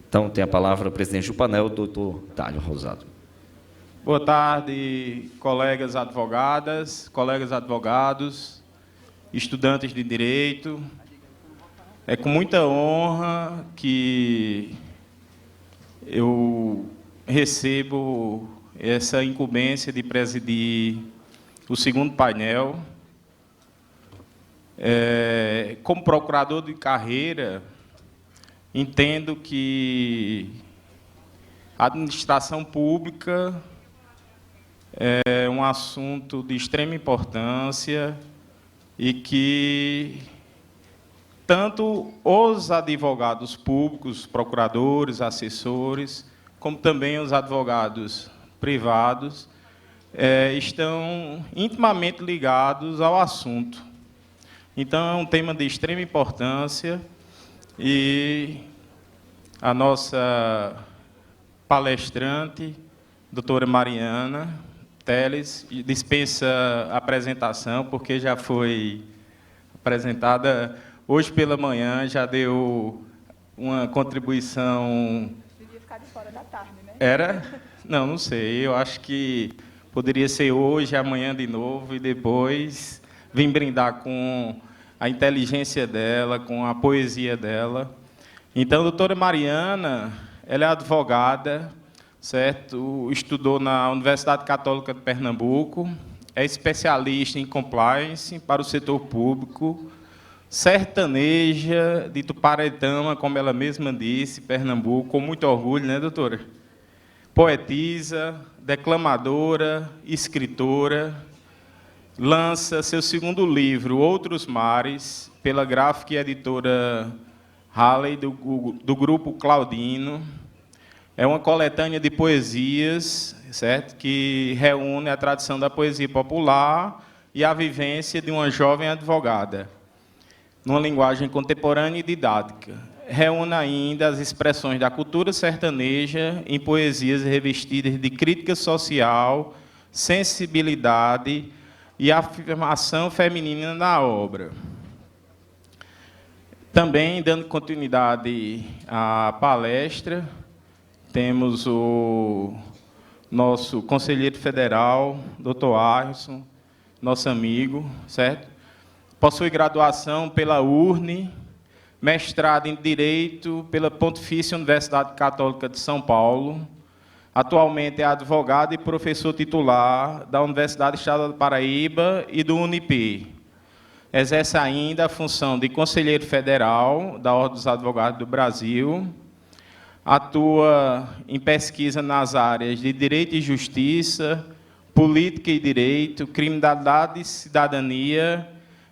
Então, tem a palavra o presidente do painel, doutor Tálio Rosado. Boa tarde, colegas advogadas, colegas advogados, estudantes de Direito. É com muita honra que eu recebo essa incumbência de presidir o segundo painel. Como procurador de carreira, entendo que a administração pública é um assunto de extrema importância e que tanto os advogados públicos, procuradores, assessores, como também os advogados privados, estão intimamente ligados ao assunto. Então, é um tema de extrema importância e a nossa palestrante, doutora Mariana Teles, dispensa apresentação, porque já foi apresentada hoje pela manhã, já deu uma contribuição... Devia ficar de fora da tarde, né? Era? Não sei, eu acho que poderia ser hoje, amanhã de novo, e depois vim brindar com a inteligência dela, com a poesia dela. Então, a doutora Mariana, ela é advogada, certo? Estudou na Universidade Católica de Pernambuco, é especialista em compliance para o setor público, sertaneja de Tuparetama, como ela mesma disse, Pernambuco, com muito orgulho, né, doutora? Poetisa, declamadora, escritora, lança seu segundo livro, Outros Mares, pela gráfica e editora Halley, do grupo Claudino. É uma coletânea de poesias, certo? Que reúne a tradição da poesia popular e a vivência de uma jovem advogada, numa linguagem contemporânea e didática. Reúne ainda as expressões da cultura sertaneja em poesias revestidas de crítica social, sensibilidade e afirmação feminina na obra. Também, dando continuidade à palestra, temos o nosso conselheiro federal, doutor Arson, nosso amigo, certo? Possui graduação pela URNE, mestrado em Direito pela Pontifícia Universidade Católica de São Paulo. Atualmente é advogado e professor titular da Universidade Estadual da Paraíba e do UNIP. Exerce ainda a função de conselheiro federal da Ordem dos Advogados do Brasil. Atua em pesquisa nas áreas de Direito e Justiça, Política e Direito, Criminalidade e Cidadania,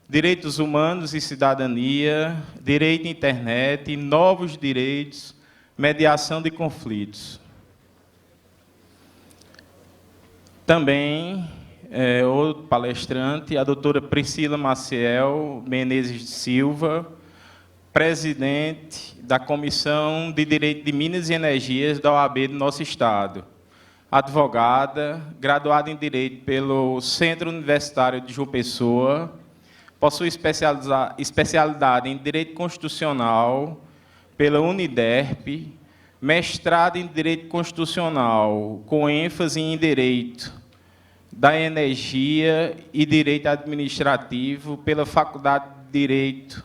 Direitos Humanos e Cidadania, Direito à Internet, Novos Direitos, Mediação de Conflitos. Também, outro palestrante, a doutora Priscila Maciel Menezes de Silva, presidente da Comissão de Direito de Minas e Energias da OAB do nosso Estado. Advogada, graduada em Direito pelo Centro Universitário de João Pessoa, possui especialidade em Direito Constitucional pela Uniderp, mestrado em Direito Constitucional, com ênfase em Direito da Energia e Direito Administrativo pela Faculdade de Direito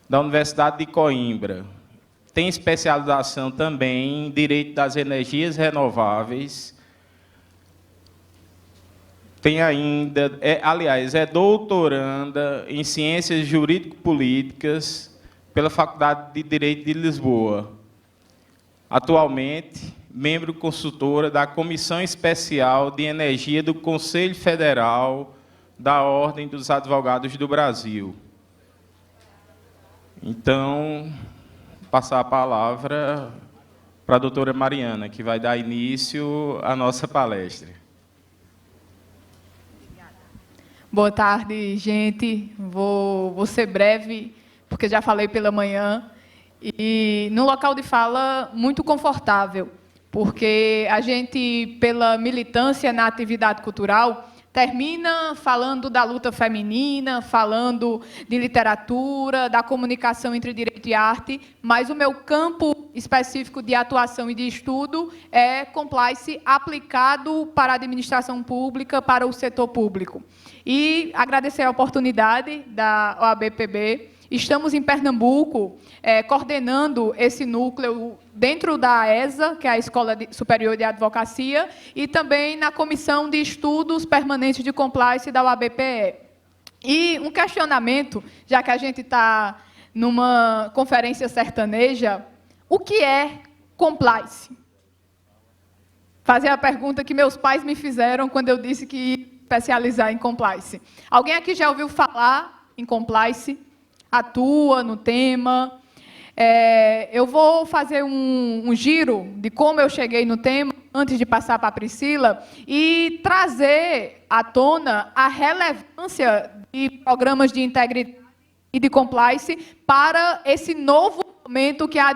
da Universidade de Coimbra. Tem especialização também em Direito das Energias Renováveis. Tem ainda, é doutoranda em Ciências Jurídico-Políticas pela Faculdade de Direito de Lisboa. Atualmente, membro consultora da Comissão Especial de Energia do Conselho Federal da Ordem dos Advogados do Brasil. Então, passar a palavra para a doutora Mariana, que vai dar início à nossa palestra. Boa tarde, gente. Vou ser breve, porque já falei pela manhã. E num local de fala muito confortável, porque a gente, pela militância na atividade cultural, termina falando da luta feminina, falando de literatura, da comunicação entre direito e arte, mas o meu campo específico de atuação e de estudo é compliance aplicado para a administração pública, para o setor público. E agradecer a oportunidade da OAB-PB. Estamos em Pernambuco, coordenando esse núcleo dentro da ESA, que é a Escola Superior de Advocacia, e também na Comissão de Estudos Permanentes de Compliance da UAB-PE. E um questionamento, já que a gente está numa conferência sertaneja, o que é compliance? Fazer a pergunta que meus pais me fizeram quando eu disse que ia especializar em compliance. Alguém aqui já ouviu falar em compliance? Atua no tema? Eu vou fazer um giro de como eu cheguei no tema, antes de passar para a Priscila, e trazer à tona a relevância de programas de integridade e de compliance para esse novo momento que a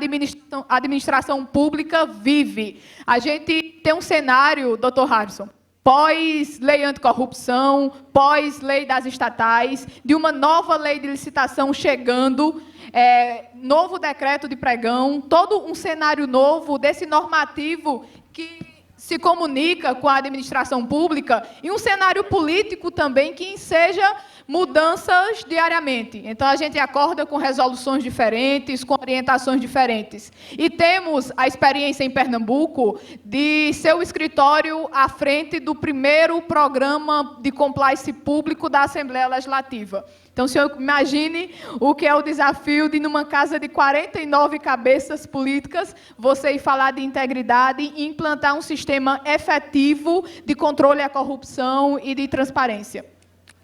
administração pública vive. A gente tem um cenário, doutor Harrison, pós-lei anticorrupção, pós-lei das estatais, de uma nova lei de licitação chegando, novo decreto de pregão, todo um cenário novo desse normativo que se comunica com a administração pública, e um cenário político também que enseja mudanças diariamente. Então, a gente acorda com resoluções diferentes, com orientações diferentes. E temos a experiência em Pernambuco de ser o escritório à frente do primeiro programa de compliance público da Assembleia Legislativa. Então, o senhor imagine o que é o desafio de, numa casa de 49 cabeças políticas, você ir falar de integridade e implantar um sistema efetivo de controle à corrupção e de transparência.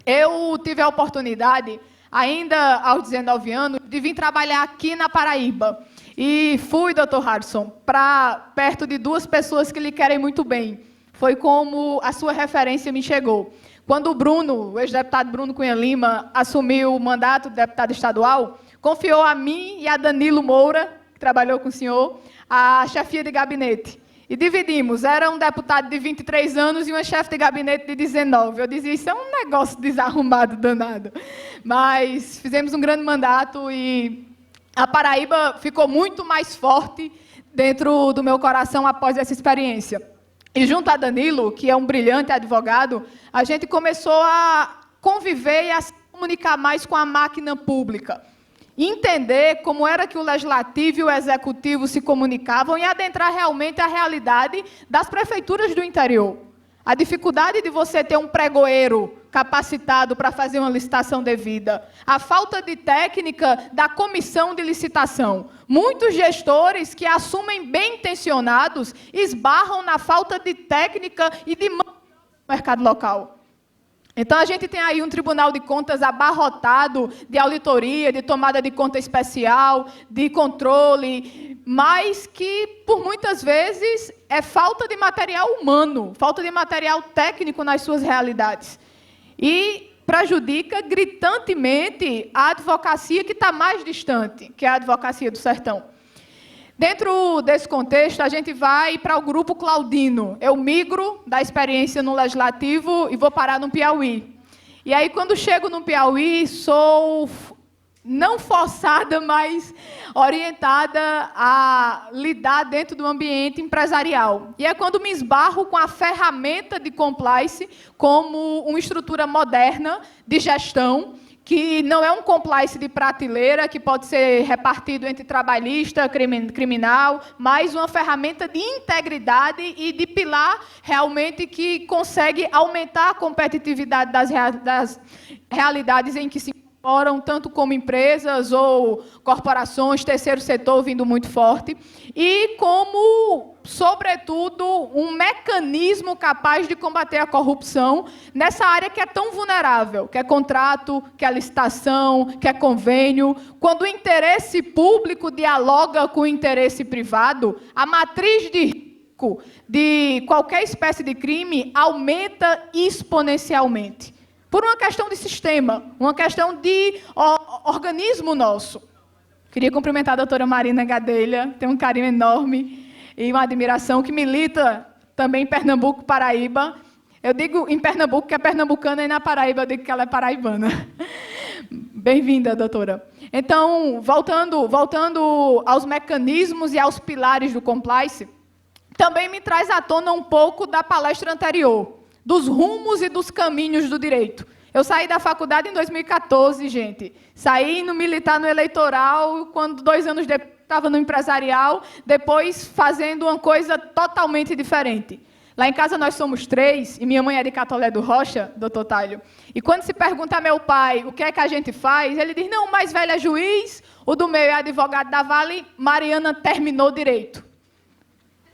Eu tive a oportunidade, ainda aos 19 anos, de vir trabalhar aqui na Paraíba. E fui, doutor Harrison, para perto de duas pessoas que lhe querem muito bem. Foi como a sua referência me chegou. Quando o Bruno, o ex-deputado Bruno Cunha Lima, assumiu o mandato de deputado estadual, confiou a mim e a Danilo Moura, que trabalhou com o senhor, a chefia de gabinete. E dividimos, era um deputado de 23 anos e uma chefe de gabinete de 19. Eu dizia, isso é um negócio desarrumado, danado. Mas fizemos um grande mandato e a Paraíba ficou muito mais forte dentro do meu coração após essa experiência. E junto a Danilo, que é um brilhante advogado, a gente começou a conviver e a se comunicar mais com a máquina pública. Entender como era que o Legislativo e o Executivo se comunicavam e adentrar realmente a realidade das prefeituras do interior. A dificuldade de você ter um pregoeiro capacitado para fazer uma licitação devida. A falta de técnica da comissão de licitação. Muitos gestores que assumem bem intencionados esbarram na falta de técnica e de mão no mercado local. Então, a gente tem aí um Tribunal de Contas abarrotado de auditoria, de tomada de conta especial, de controle, mas que, por muitas vezes, é falta de material humano, falta de material técnico nas suas realidades. E prejudica gritantemente a advocacia que está mais distante, que é a advocacia do sertão. Dentro desse contexto, a gente vai para o Grupo Claudino. Eu migro da experiência no Legislativo e vou parar no Piauí. E aí, quando chego no Piauí, sou não forçada, mas orientada a lidar dentro do ambiente empresarial. E é quando me esbarro com a ferramenta de compliance como uma estrutura moderna de gestão, que não é um compliance de prateleira, que pode ser repartido entre trabalhista, criminal, mas uma ferramenta de integridade e de pilar realmente que consegue aumentar a competitividade das realidades em que se incorporam, tanto como empresas ou corporações, terceiro setor vindo muito forte, e como, sobretudo, um mecanismo capaz de combater a corrupção nessa área que é tão vulnerável, que é contrato, que é licitação, que é convênio. Quando o interesse público dialoga com o interesse privado, a matriz de risco de qualquer espécie de crime aumenta exponencialmente. Por uma questão de sistema, uma questão de organismo nosso. Queria cumprimentar a doutora Marina Gadelha, tenho um carinho enorme e uma admiração, que milita também em Pernambuco, Paraíba. Eu digo em Pernambuco que é pernambucana e na Paraíba eu digo que ela é paraibana. Bem-vinda, doutora. Então, voltando aos mecanismos e aos pilares do compliance, também me traz à tona um pouco da palestra anterior, dos rumos e dos caminhos do direito. Eu saí da faculdade em 2014, gente. Saí no militar, no eleitoral, quando 2 anos depois estava no empresarial, depois fazendo uma coisa totalmente diferente. Lá em casa nós somos 3, e minha mãe é de Catolé do Rocha, doutor Tálio. E quando se pergunta a meu pai o que é que a gente faz, ele diz, não, o mais velho é juiz, o do meio é advogado da Vale, Mariana terminou direito.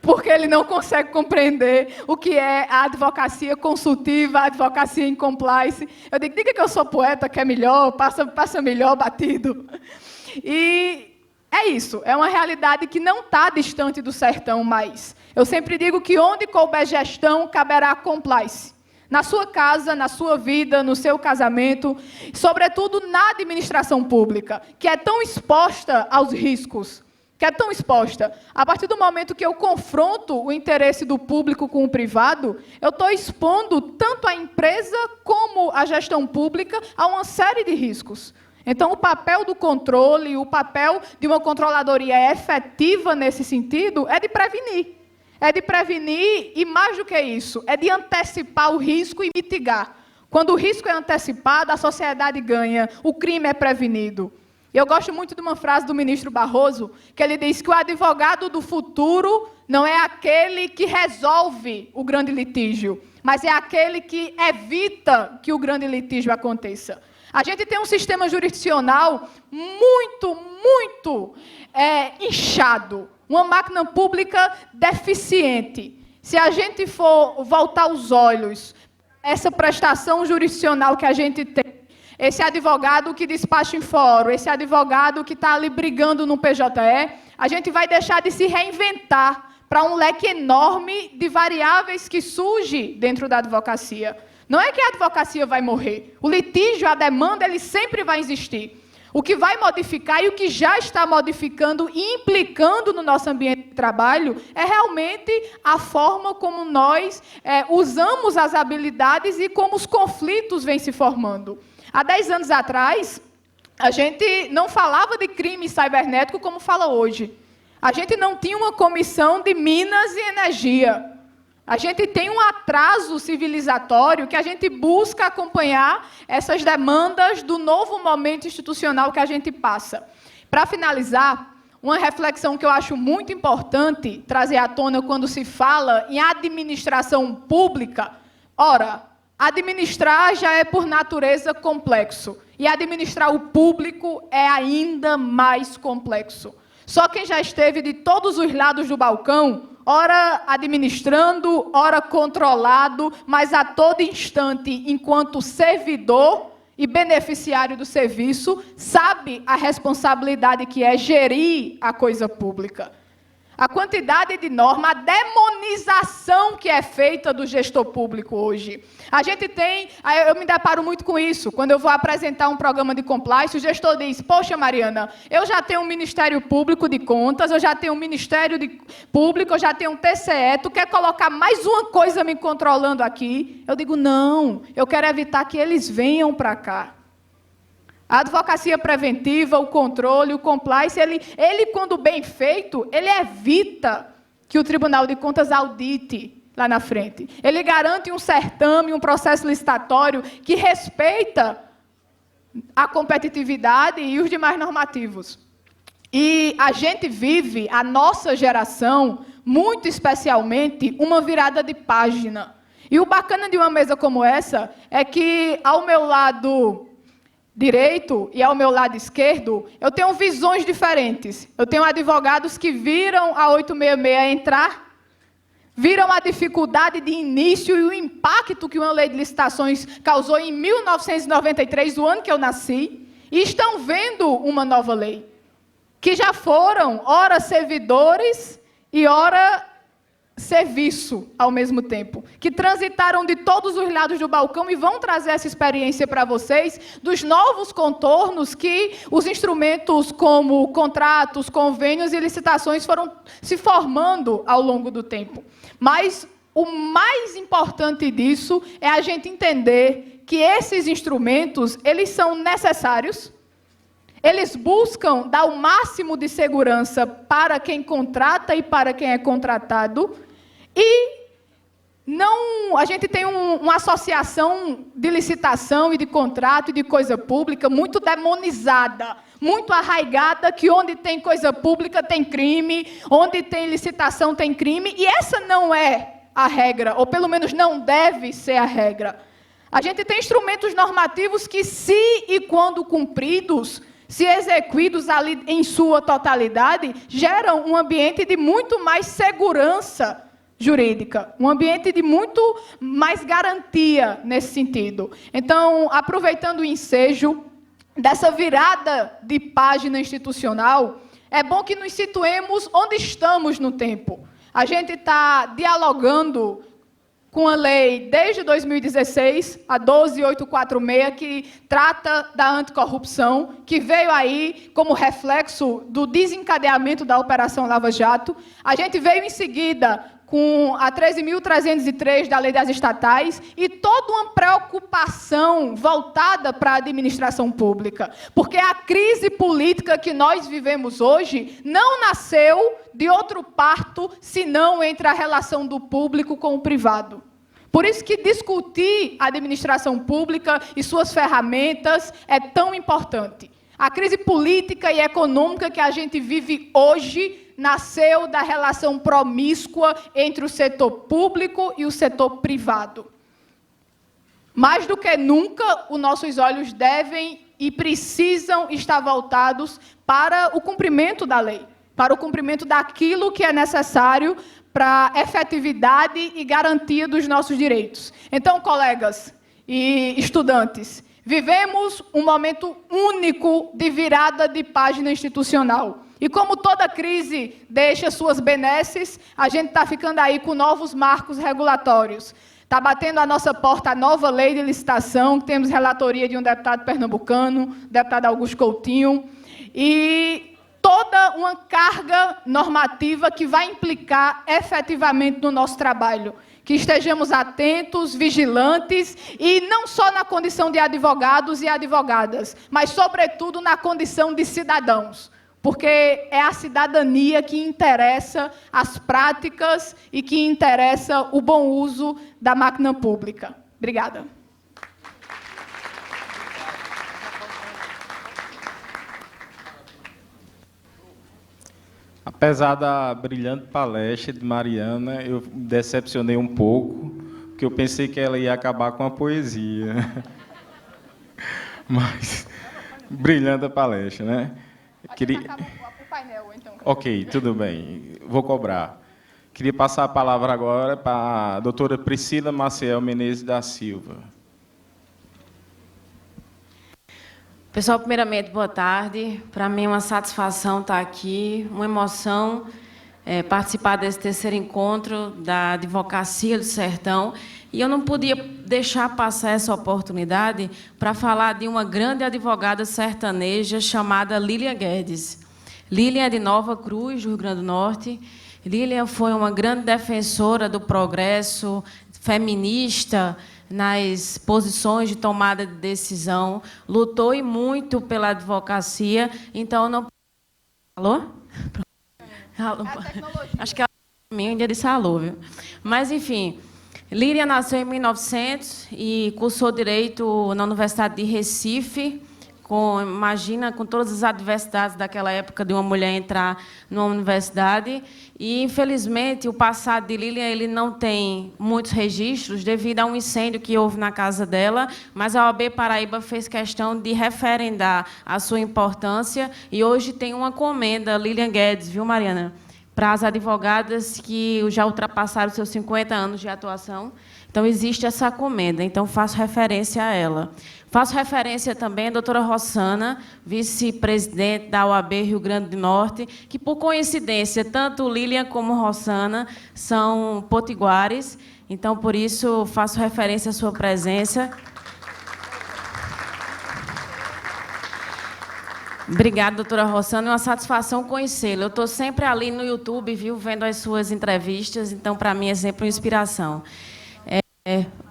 Porque ele não consegue compreender o que é a advocacia consultiva, a advocacia em compliance. Eu digo, diga que eu sou poeta, que é melhor, passa melhor batido. E é isso, é uma realidade que não está distante do sertão mais. Eu sempre digo que onde couber gestão, caberá compliance. Na sua casa, na sua vida, no seu casamento, sobretudo na administração pública, que é tão exposta aos riscos, que é tão exposta. A partir do momento que eu confronto o interesse do público com o privado, eu estou expondo tanto a empresa como a gestão pública a uma série de riscos. Então, o papel do controle, o papel de uma controladoria efetiva nesse sentido é de prevenir. É de prevenir e, mais do que isso, é de antecipar o risco e mitigar. Quando o risco é antecipado, a sociedade ganha, o crime é prevenido. Eu gosto muito de uma frase do ministro Barroso, que ele diz que o advogado do futuro não é aquele que resolve o grande litígio, mas é aquele que evita que o grande litígio aconteça. A gente tem um sistema jurisdicional muito inchado, uma máquina pública deficiente. Se a gente for voltar os olhos, essa prestação jurisdicional que a gente tem, esse advogado que despacha em fórum, esse advogado que está ali brigando no PJE, a gente vai deixar de se reinventar para um leque enorme de variáveis que surge dentro da advocacia. Não é que a advocacia vai morrer. O litígio, a demanda, ele sempre vai existir. O que vai modificar e o que já está modificando e implicando no nosso ambiente de trabalho é realmente a forma como nós usamos as habilidades e como os conflitos vêm se formando. Há 10 anos atrás, a gente não falava de crime cibernético como fala hoje. A gente não tinha uma comissão de minas e energia. A gente tem um atraso civilizatório que a gente busca acompanhar essas demandas do novo momento institucional que a gente passa. Para finalizar, uma reflexão que eu acho muito importante trazer à tona quando se fala em administração pública. Ora, administrar já é, por natureza, complexo. E administrar o público é ainda mais complexo. Só quem já esteve de todos os lados do balcão, ora administrando, ora controlado, mas a todo instante, enquanto servidor e beneficiário do serviço, sabe a responsabilidade que é gerir a coisa pública. A quantidade de norma, a demonização que é feita do gestor público hoje. A gente tem, eu me deparo muito com isso, quando eu vou apresentar um programa de compliance, o gestor diz, poxa, Mariana, eu já tenho um Ministério Público de Contas, eu já tenho um Ministério Público, eu já tenho um TCE, tu quer colocar mais uma coisa me controlando aqui? Eu digo, não, eu quero evitar que eles venham para cá. A advocacia preventiva, o controle, o compliance, ele, quando bem feito, ele evita que o Tribunal de Contas audite lá na frente. Ele garante um certame, um processo licitatório que respeita a competitividade e os demais normativos. E a gente vive, a nossa geração, muito especialmente, uma virada de página. E o bacana de uma mesa como essa é que, ao meu lado direito e ao meu lado esquerdo, eu tenho visões diferentes. Eu tenho advogados que viram a 866 entrar, viram a dificuldade de início e o impacto que uma lei de licitações causou em 1993, o ano que eu nasci, e estão vendo uma nova lei, que já foram, ora servidores e ora serviço ao mesmo tempo, que transitaram de todos os lados do balcão e vão trazer essa experiência para vocês dos novos contornos que os instrumentos como contratos, convênios e licitações foram se formando ao longo do tempo. Mas o mais importante disso é a gente entender que esses instrumentos, eles são necessários, eles buscam dar o máximo de segurança para quem contrata e para quem é contratado, e a gente tem uma associação de licitação e de contrato e de coisa pública muito demonizada, muito arraigada, que onde tem coisa pública tem crime, onde tem licitação tem crime, e essa não é a regra, ou pelo menos não deve ser a regra. A gente tem instrumentos normativos que, se e quando cumpridos, se execuídos ali em sua totalidade, geram um ambiente de muito mais segurança jurídica, um ambiente de muito mais garantia nesse sentido. Então, aproveitando o ensejo dessa virada de página institucional, é bom que nos situemos onde estamos no tempo. A gente está dialogando com a lei desde 2016, a 12846, que trata da anticorrupção, que veio aí como reflexo do desencadeamento da Operação Lava Jato. A gente veio em seguida com a 13.303 da Lei das Estatais, e toda uma preocupação voltada para a administração pública. Porque a crise política que nós vivemos hoje não nasceu de outro parto, senão entre a relação do público com o privado. Por isso que discutir a administração pública e suas ferramentas é tão importante. A crise política e econômica que a gente vive hoje nasceu da relação promíscua entre o setor público e o setor privado. Mais do que nunca, os nossos olhos devem e precisam estar voltados para o cumprimento da lei, para o cumprimento daquilo que é necessário para a efetividade e garantia dos nossos direitos. Então, colegas e estudantes, vivemos um momento único de virada de página institucional. E como toda crise deixa suas benesses, a gente está ficando aí com novos marcos regulatórios. Está batendo à nossa porta a nova lei de licitação, temos relatoria de um deputado pernambucano, deputado Augusto Coutinho, e toda uma carga normativa que vai implicar efetivamente no nosso trabalho. Que estejamos atentos, vigilantes, e não só na condição de advogados e advogadas, mas, sobretudo, na condição de cidadãos. Porque é a cidadania que interessa as práticas e que interessa o bom uso da máquina pública. Obrigada. Apesar da brilhante palestra de Mariana, eu me decepcionei um pouco, porque eu pensei que ela ia acabar com a poesia. Mas, brilhante a palestra, né? Queria... O painel, então. Ok, tudo bem, vou cobrar. Queria passar a palavra agora para a doutora Priscila Maciel Menezes da Silva. Pessoal, primeiramente, boa tarde. Para mim é uma satisfação estar aqui, uma emoção participar desse terceiro encontro da Advocacia do Sertão. E eu não podia deixar passar essa oportunidade para falar de uma grande advogada sertaneja chamada Lilian Guedes. Lilian é de Nova Cruz, do Rio Grande do Norte. Lilian foi uma grande defensora do progresso, feminista, nas posições de tomada de decisão, lutou e muito pela advocacia, então não... Alô? Alô? Acho que ela ainda disse alô, viu? Mas, enfim, Lilian nasceu em 1900 e cursou Direito na Universidade de Recife, imagina, com todas as adversidades daquela época de uma mulher entrar numa universidade. E, infelizmente, o passado de Lilian ele não tem muitos registros devido a um incêndio que houve na casa dela, mas a OAB Paraíba fez questão de referendar a sua importância e hoje tem uma comenda, Lilian Guedes, viu, Mariana? Para as advogadas que já ultrapassaram seus 50 anos de atuação. Então, existe essa comenda, então faço referência a ela. Faço referência também à doutora Rossana, vice-presidente da OAB Rio Grande do Norte, que, por coincidência, tanto Lilian como Rossana são potiguares, então, por isso, faço referência à sua presença. Obrigada, doutora Rossana. É uma satisfação conhecê-la. Eu estou sempre ali no YouTube, viu, vendo as suas entrevistas, então, para mim, é sempre uma inspiração.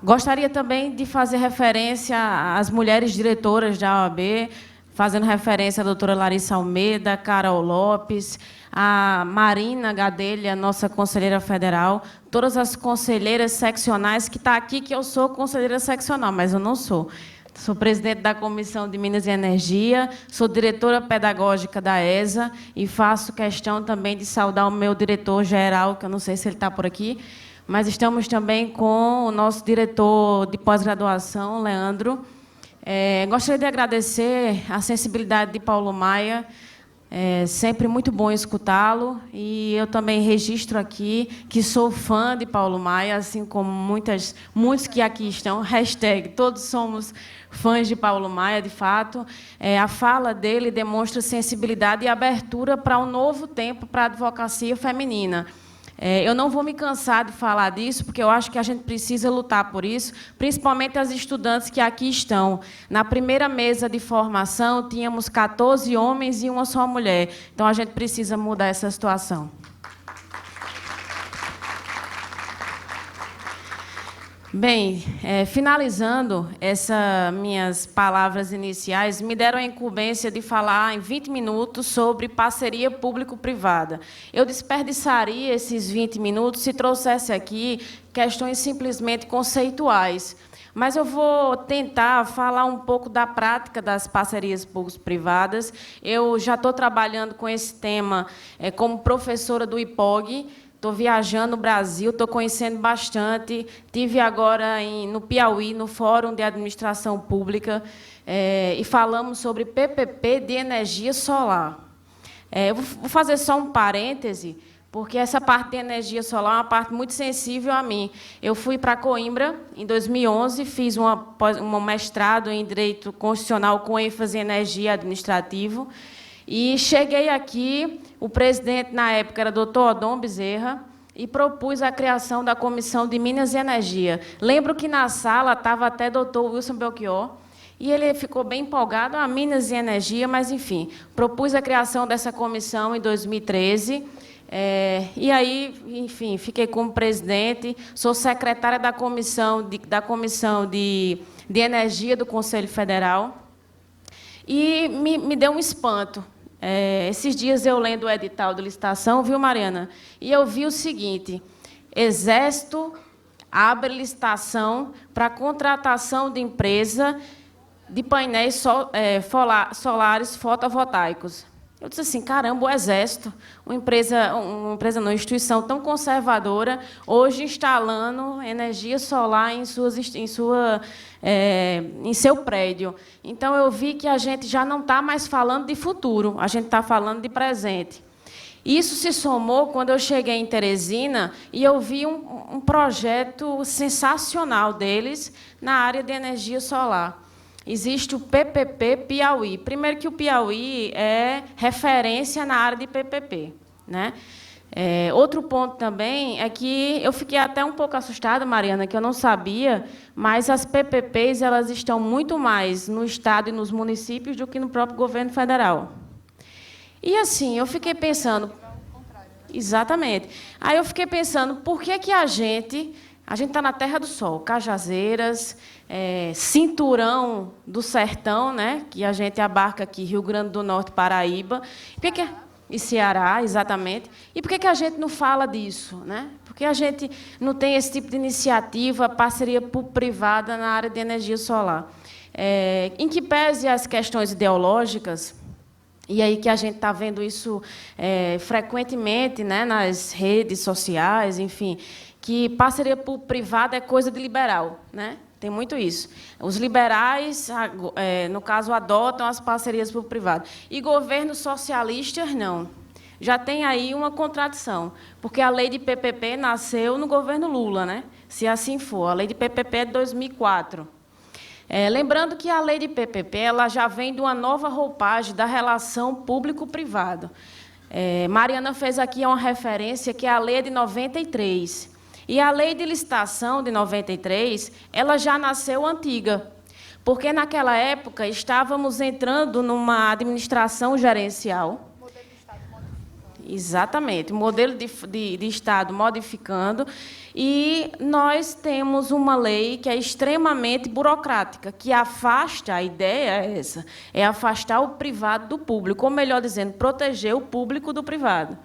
Gostaria também de fazer referência às mulheres diretoras da OAB, fazendo referência à doutora Larissa Almeida, Carol Lopes, a Marina Gadelha, nossa conselheira federal, todas as conselheiras seccionais, que está aqui, que eu sou conselheira seccional, mas eu não sou. Sou presidente da Comissão de Minas e Energia, sou diretora pedagógica da ESA e faço questão também de saudar o meu diretor-geral, que eu não sei se ele está por aqui, mas estamos também com o nosso diretor de pós-graduação, Leandro. Gostaria de agradecer a sensibilidade de Paulo Maia, sempre muito bom escutá-lo, e eu também registro aqui que sou fã de Paulo Maia, assim como muitos que aqui estão, hashtag, todos somos fãs de Paulo Maia, de fato. A fala dele demonstra sensibilidade e abertura para um novo tempo para a advocacia feminina. Eu não vou me cansar de falar disso, porque eu acho que a gente precisa lutar por isso, principalmente as estudantes que aqui estão. Na primeira mesa de formação, tínhamos 14 homens e uma só mulher. Então, a gente precisa mudar essa situação. Bem, finalizando essas minhas palavras iniciais, me deram a incumbência de falar em 20 minutos sobre parceria público-privada. Eu desperdiçaria esses 20 minutos se trouxesse aqui questões simplesmente conceituais. Mas eu vou tentar falar um pouco da prática das parcerias público-privadas. Eu já estou trabalhando com esse tema como professora do IPOG. Estou viajando no Brasil, estou conhecendo bastante. Estive agora no Piauí, no Fórum de Administração Pública, e falamos sobre PPP de energia solar. Eu vou fazer só um parêntese, porque essa parte de energia solar é uma parte muito sensível a mim. Eu fui para Coimbra, em 2011, fiz um mestrado em Direito Constitucional com ênfase em energia administrativo, e cheguei aqui, o presidente, na época, era o doutor Odon Bezerra, e propus a criação da Comissão de Minas e Energia. Lembro que na sala estava até o doutor Wilson Belchior, e ele ficou bem empolgado, Minas e Energia, mas, enfim, propus a criação dessa comissão em 2013, e aí, enfim, fiquei como presidente, sou secretária da Comissão de Energia do Conselho Federal, e me deu um espanto. Esses dias eu lendo o edital de licitação, viu, Mariana? E eu vi o seguinte: Exército abre licitação para contratação de empresa de painéis solares fotovoltaicos. Eu disse assim, caramba, o Exército, uma instituição tão conservadora, hoje instalando energia solar em seu prédio. Então, eu vi que a gente já não está mais falando de futuro, a gente está falando de presente. Isso se somou quando eu cheguei em Teresina e eu vi um projeto sensacional deles na área de energia solar. Existe o PPP Piauí. Primeiro que o Piauí é referência na área de PPP, né? Outro ponto também é que eu fiquei até um pouco assustada, Mariana, que eu não sabia, mas as PPPs elas estão muito mais no Estado e nos municípios do que no próprio governo federal. E, assim, eu fiquei pensando... Exatamente. Aí eu fiquei pensando, por que a gente está na Terra do Sol, Cajazeiras, cinturão do sertão, né, que a gente abarca aqui, Rio Grande do Norte, Paraíba, e Ceará, exatamente. E por que a gente não fala disso, né? Por que a gente não tem esse tipo de iniciativa, parceria público-privada na área de energia solar? Em que pese as questões ideológicas, e aí que a gente está vendo isso frequentemente, né, nas redes sociais, enfim, que parceria público-privada é coisa de liberal, né? Tem muito isso. Os liberais, no caso, adotam as parcerias público-privadas. E governos socialistas, não. Já tem aí uma contradição, porque a lei de PPP nasceu no governo Lula, né? Se assim for. A lei de PPP é de 2004. Lembrando que a lei de PPP ela já vem de uma nova roupagem da relação público-privado. Mariana fez aqui uma referência, que é a lei de 93. E a lei de licitação de 93, ela já nasceu antiga, porque naquela época estávamos entrando numa administração gerencial. Exatamente, modelo de Estado modificando, e nós temos uma lei que é extremamente burocrática, que afasta, a ideia é essa, é afastar o privado do público, ou melhor dizendo, proteger o público do privado.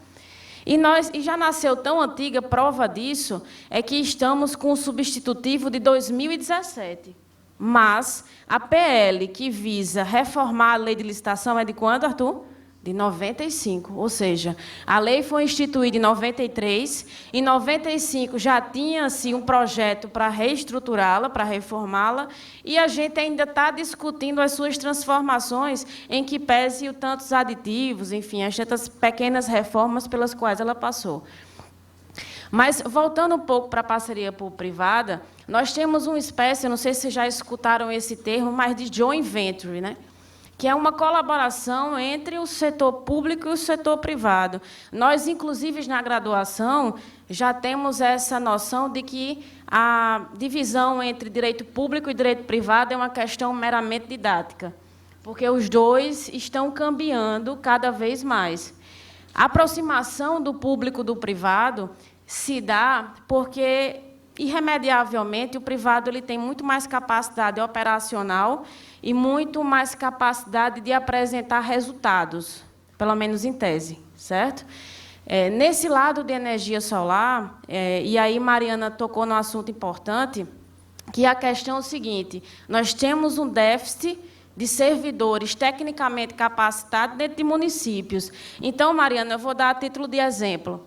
E já nasceu tão antiga, prova disso, é que estamos com o substitutivo de 2017. Mas a PL que visa reformar a lei de licitação é de quando, Arthur? De 95, ou seja, a lei foi instituída em 93, em 95 já tinha-se um projeto para reestruturá-la, para reformá-la, e a gente ainda está discutindo as suas transformações, em que pese o tantos aditivos, enfim, as tantas pequenas reformas pelas quais ela passou. Mas, voltando um pouco para a parceria público-privada, nós temos uma espécie, não sei se vocês já escutaram esse termo, mas de joint venture, né? Que é uma colaboração entre o setor público e o setor privado. Nós, inclusive, na graduação, já temos essa noção de que a divisão entre direito público e direito privado é uma questão meramente didática, porque os dois estão cambiando cada vez mais. A aproximação do público do privado se dá porque, irremediavelmente, o privado ele tem muito mais capacidade operacional e muito mais capacidade de apresentar resultados, pelo menos em tese, certo? Nesse lado de energia solar, e aí Mariana tocou num assunto importante, que a questão é o seguinte: nós temos um déficit de servidores tecnicamente capacitados dentro de municípios. Então, Mariana, eu vou dar a título de exemplo.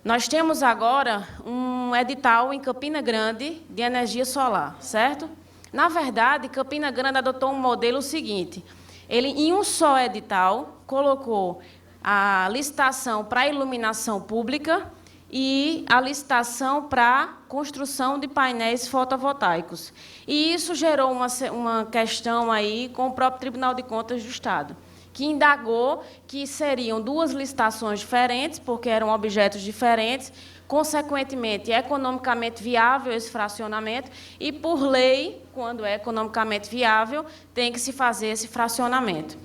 Nós temos agora um edital em Campina Grande de energia solar, certo? Na verdade, Campina Grande adotou um modelo seguinte: ele, em um só edital, colocou a licitação para iluminação pública e a licitação para construção de painéis fotovoltaicos. E isso gerou uma questão aí com o próprio Tribunal de Contas do Estado, que indagou que seriam duas licitações diferentes, porque eram objetos diferentes, consequentemente, é economicamente viável esse fracionamento, e, por lei, quando é economicamente viável, tem que se fazer esse fracionamento.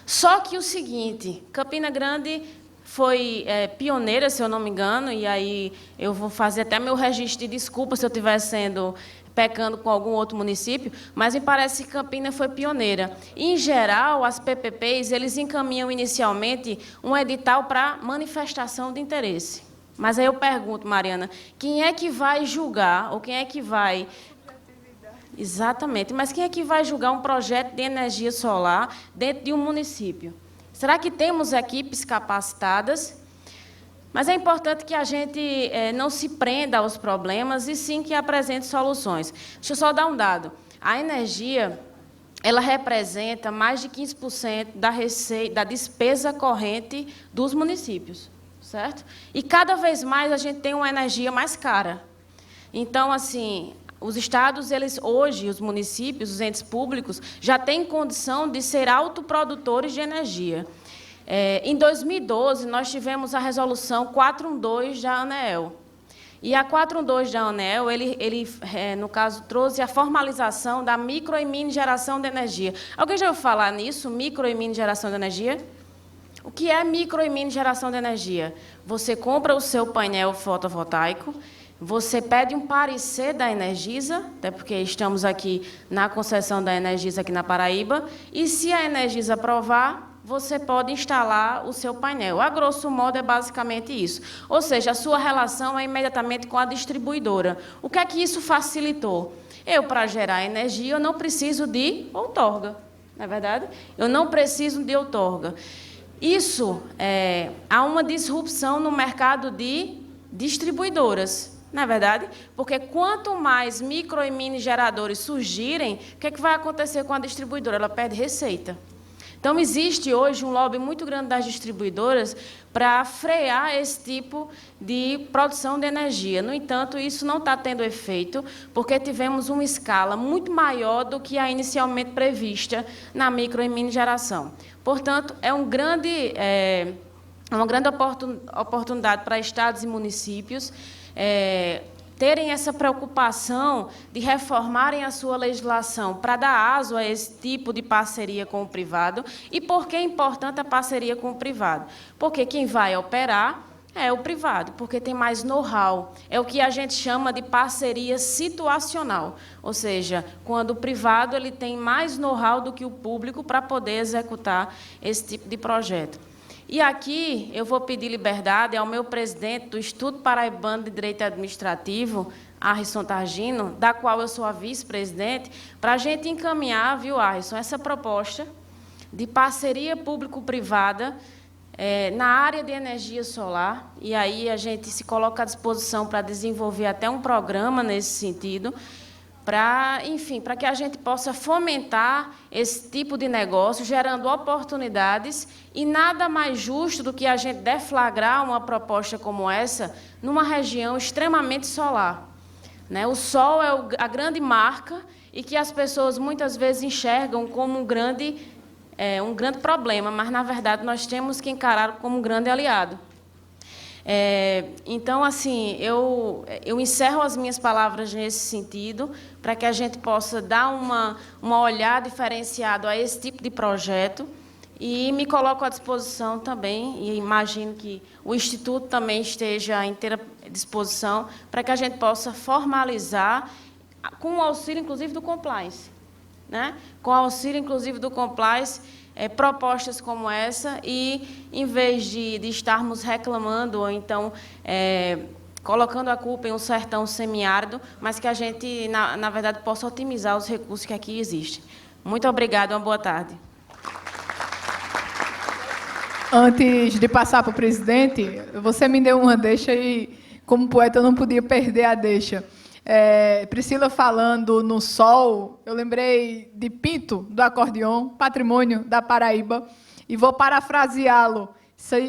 Só que o seguinte, Campina Grande foi pioneira, se eu não me engano, e aí eu vou fazer até meu registro de desculpa se eu estiver pecando com algum outro município, mas me parece que Campina foi pioneira. Em geral, as PPPs, eles encaminham inicialmente um edital para manifestação de interesse. Mas aí eu pergunto, Mariana, quem é que vai julgar, ou quem é que vai... Exatamente, mas quem é que vai julgar um projeto de energia solar dentro de um município? Será que temos equipes capacitadas? Mas é importante que a gente não se prenda aos problemas e sim que apresente soluções. Deixa eu só dar um dado. A energia, ela representa mais de 15% da despesa corrente dos municípios, certo? E cada vez mais a gente tem uma energia mais cara. Então, assim, os estados, hoje, os municípios, os entes públicos, já têm condição de ser autoprodutores de energia. Em 2012, nós tivemos a resolução 412 da ANEEL. E a 412 da ANEEL, no caso, trouxe a formalização da micro e mini geração de energia. Alguém já ouviu falar nisso, micro e mini geração de energia? O que é micro e mini geração de energia? Você compra o seu painel fotovoltaico, você pede um parecer da Energisa, até porque estamos aqui na concessão da Energisa aqui na Paraíba, e se a Energisa aprovar, você pode instalar o seu painel. A grosso modo, é basicamente isso. Ou seja, a sua relação é imediatamente com a distribuidora. O que é que isso facilitou? Eu, para gerar energia, eu não preciso de outorga, não é verdade? Eu não preciso de outorga. Isso, há uma disrupção no mercado de distribuidoras, não é verdade? Porque quanto mais micro e mini geradores surgirem, o que é que vai acontecer com a distribuidora? Ela perde receita. Então, existe hoje um lobby muito grande das distribuidoras para frear esse tipo de produção de energia. No entanto, isso não está tendo efeito, porque tivemos uma escala muito maior do que a inicialmente prevista na micro e mini geração. Portanto, é uma grande oportunidade para estados e municípios terem essa preocupação de reformarem a sua legislação para dar aso a esse tipo de parceria com o privado. E por que é importante a parceria com o privado? Porque quem vai operar é o privado, porque tem mais know-how. É o que a gente chama de parceria situacional, ou seja, quando o privado ele tem mais know-how do que o público para poder executar esse tipo de projeto. E aqui eu vou pedir liberdade ao meu presidente do Instituto Paraibano de Direito Administrativo, Arrisson Targino, da qual eu sou a vice-presidente, para a gente encaminhar, viu, Arrisson, essa proposta de parceria público-privada na área de energia solar, e aí a gente se coloca à disposição para desenvolver até um programa nesse sentido, para, enfim, para que a gente possa fomentar esse tipo de negócio, gerando oportunidades, e nada mais justo do que a gente deflagrar uma proposta como essa numa região extremamente solar. Né? O sol é a grande marca e que as pessoas muitas vezes enxergam como um grande problema, mas, na verdade, nós temos que encarar como um grande aliado. Então, assim, eu encerro as minhas palavras nesse sentido, para que a gente possa dar uma olhada diferenciada a esse tipo de projeto, e me coloco à disposição também, e imagino que o Instituto também esteja à inteira disposição, para que a gente possa formalizar, com o auxílio, inclusive, do compliance. Né? Com o auxílio, inclusive, do compliance, propostas como essa, e, em vez de estarmos reclamando, ou então colocando a culpa em um sertão semiárido, mas que a gente, na verdade, possa otimizar os recursos que aqui existem. Muito obrigada, uma boa tarde. Antes de passar para o presidente, você me deu uma deixa e, como poeta, eu não podia perder a deixa. Priscila falando no sol, eu lembrei de Pinto, do acordeon, patrimônio da Paraíba, e vou parafraseá-lo.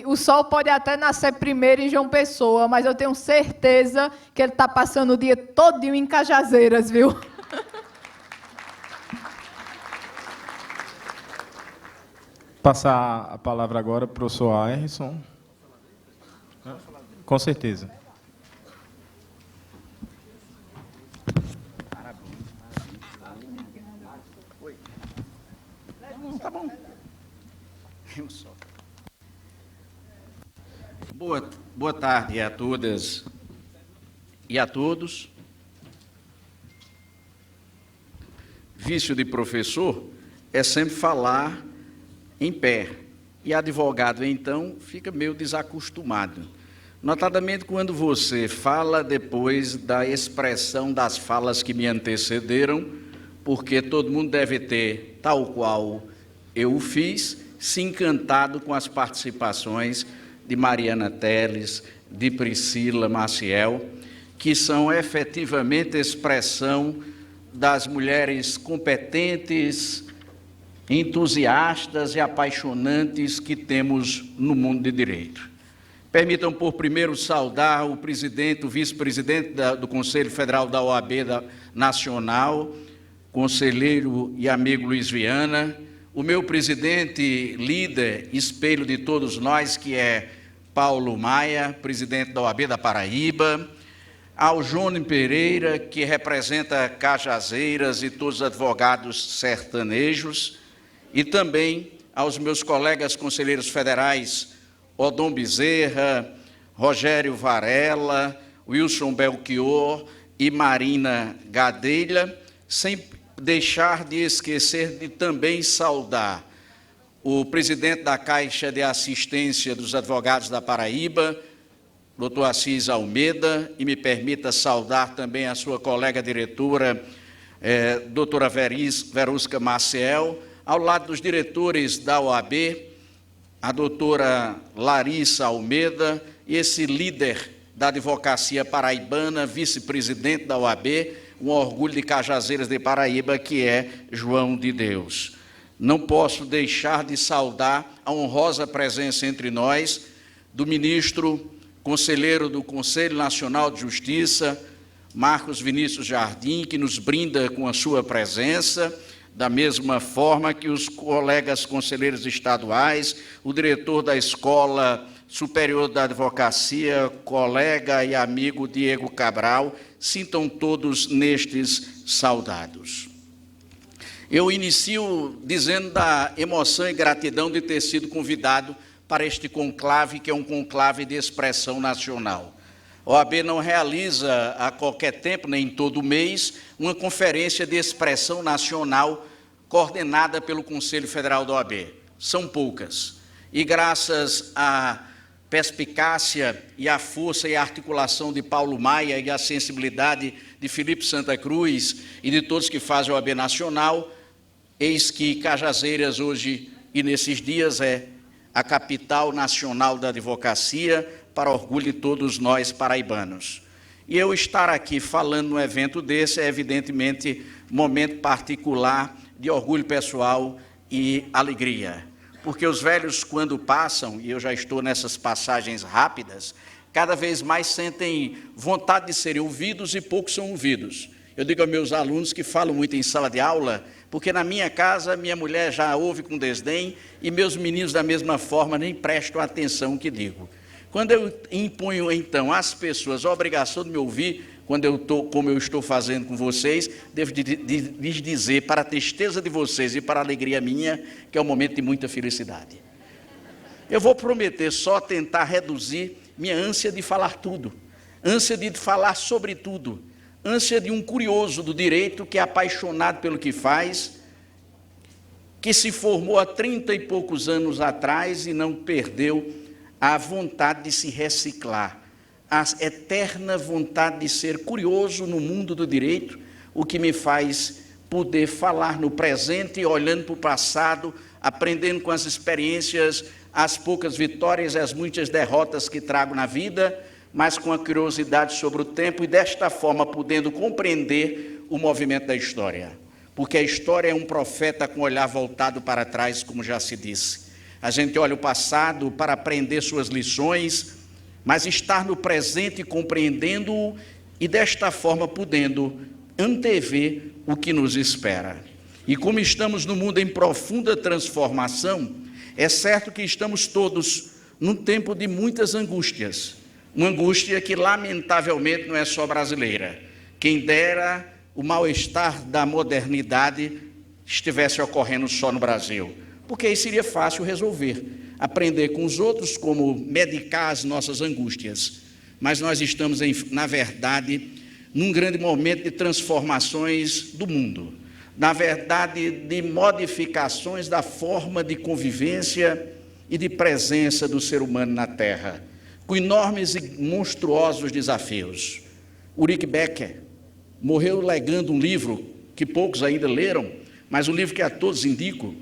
O sol pode até nascer primeiro em João Pessoa, mas eu tenho certeza que ele está passando o dia todinho em Cajazeiras, viu? Passar a palavra agora para o professor Arrisson. Com certeza. Tá bom. Boa tarde a todas e a todos. Vício de professor é sempre falar em pé, e advogado, então, fica meio desacostumado. Notadamente quando você fala depois da expressão das falas que me antecederam, porque todo mundo deve ter, tal qual eu o fiz, se encantado com as participações de Mariana Teles, de Priscila Maciel, que são efetivamente expressão das mulheres competentes, entusiastas e apaixonantes que temos no mundo de direito. Permitam, por primeiro, saudar o presidente, o vice-presidente do Conselho Federal da OAB Nacional, conselheiro e amigo Luiz Viana, o meu presidente, líder, espelho de todos nós, que é Paulo Maia, presidente da OAB da Paraíba, ao Jônio Pereira, que representa Cajazeiras e todos os advogados sertanejos, e também aos meus colegas conselheiros federais, Odom Bezerra, Rogério Varela, Wilson Belchior e Marina Gadelha, sem deixar de esquecer de também saudar o presidente da Caixa de Assistência dos Advogados da Paraíba, doutor Assis Almeida, e me permita saudar também a sua colega diretora, doutora Verusca Maciel, ao lado dos diretores da OAB, a doutora Larissa Almeida, e esse líder da advocacia paraibana, vice-presidente da OAB, um orgulho de Cajazeiras de Paraíba, que é João de Deus. Não posso deixar de saudar a honrosa presença entre nós do ministro, conselheiro do Conselho Nacional de Justiça, Marcos Vinícius Jardim, que nos brinda com a sua presença, da mesma forma que os colegas conselheiros estaduais, o diretor da Escola Superior da Advocacia, colega e amigo Diego Cabral, sintam todos nestes saudados. Eu inicio dizendo da emoção e gratidão de ter sido convidado para este conclave, que é um conclave de expressão nacional. A OAB não realiza a qualquer tempo, nem todo mês, uma conferência de expressão nacional coordenada pelo Conselho Federal da OAB. São poucas. E graças à perspicácia e à força e à articulação de Paulo Maia e à sensibilidade de Felipe Santa Cruz e de todos que fazem a OAB Nacional, eis que Cajazeiras hoje e nesses dias é a capital nacional da advocacia, para orgulho de todos nós paraibanos. E eu estar aqui falando num evento desse é, evidentemente, um momento particular de orgulho pessoal e alegria. Porque os velhos, quando passam, e eu já estou nessas passagens rápidas, cada vez mais sentem vontade de serem ouvidos e poucos são ouvidos. Eu digo aos meus alunos que falam muito em sala de aula, porque na minha casa, minha mulher já ouve com desdém e meus meninos, da mesma forma, nem prestam atenção no que digo. Quando eu imponho, então, às pessoas a obrigação de me ouvir, como eu estou fazendo com vocês, devo lhes dizer, para a tristeza de vocês e para a alegria minha, que é um momento de muita felicidade. Eu vou prometer só tentar reduzir minha ânsia de falar tudo, ânsia de falar sobre tudo, ânsia de um curioso do direito que é apaixonado pelo que faz, que se formou há 30 e poucos anos atrás e não perdeu a vontade de se reciclar, a eterna vontade de ser curioso no mundo do direito, o que me faz poder falar no presente, olhando para o passado, aprendendo com as experiências, as poucas vitórias e as muitas derrotas que trago na vida, mas com a curiosidade sobre o tempo e desta forma podendo compreender o movimento da história. Porque a história é um profeta com o olhar voltado para trás, como já se disse. A gente olha o passado para aprender suas lições, mas estar no presente compreendendo-o e desta forma podendo antever o que nos espera. E como estamos num mundo em profunda transformação, é certo que estamos todos num tempo de muitas angústias, uma angústia que lamentavelmente não é só brasileira. Quem dera o mal-estar da modernidade estivesse ocorrendo só no Brasil, porque aí seria fácil resolver, aprender com os outros como medicar as nossas angústias. Mas nós estamos, na verdade, num grande momento de transformações do mundo, na verdade, de modificações da forma de convivência e de presença do ser humano na Terra, com enormes e monstruosos desafios. Ulrich Becker morreu legando um livro que poucos ainda leram, mas um livro que a todos indico,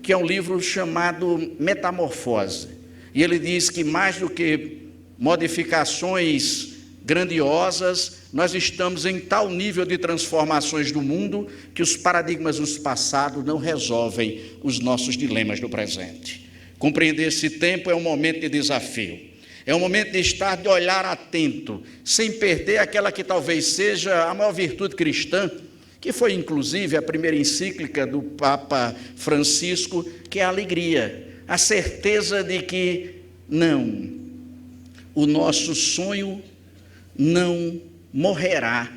que é um livro chamado Metamorfose. E ele diz que mais do que modificações grandiosas, nós estamos em tal nível de transformações do mundo que os paradigmas do passado não resolvem os nossos dilemas do presente. Compreender esse tempo é um momento de desafio. É um momento de estar de olhar atento, sem perder aquela que talvez seja a maior virtude cristã, que foi inclusive a primeira encíclica do Papa Francisco, que é a alegria, a certeza de que o nosso sonho não morrerá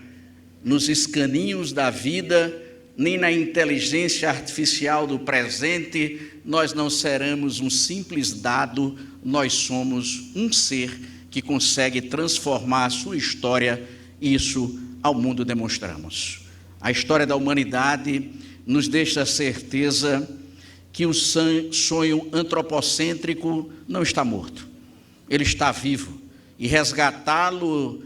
nos escaninhos da vida, nem na inteligência artificial do presente. Nós não seremos um simples dado, nós somos um ser que consegue transformar a sua história, e isso ao mundo demonstramos. A história da humanidade nos deixa a certeza que o sonho antropocêntrico não está morto, ele está vivo, e resgatá-lo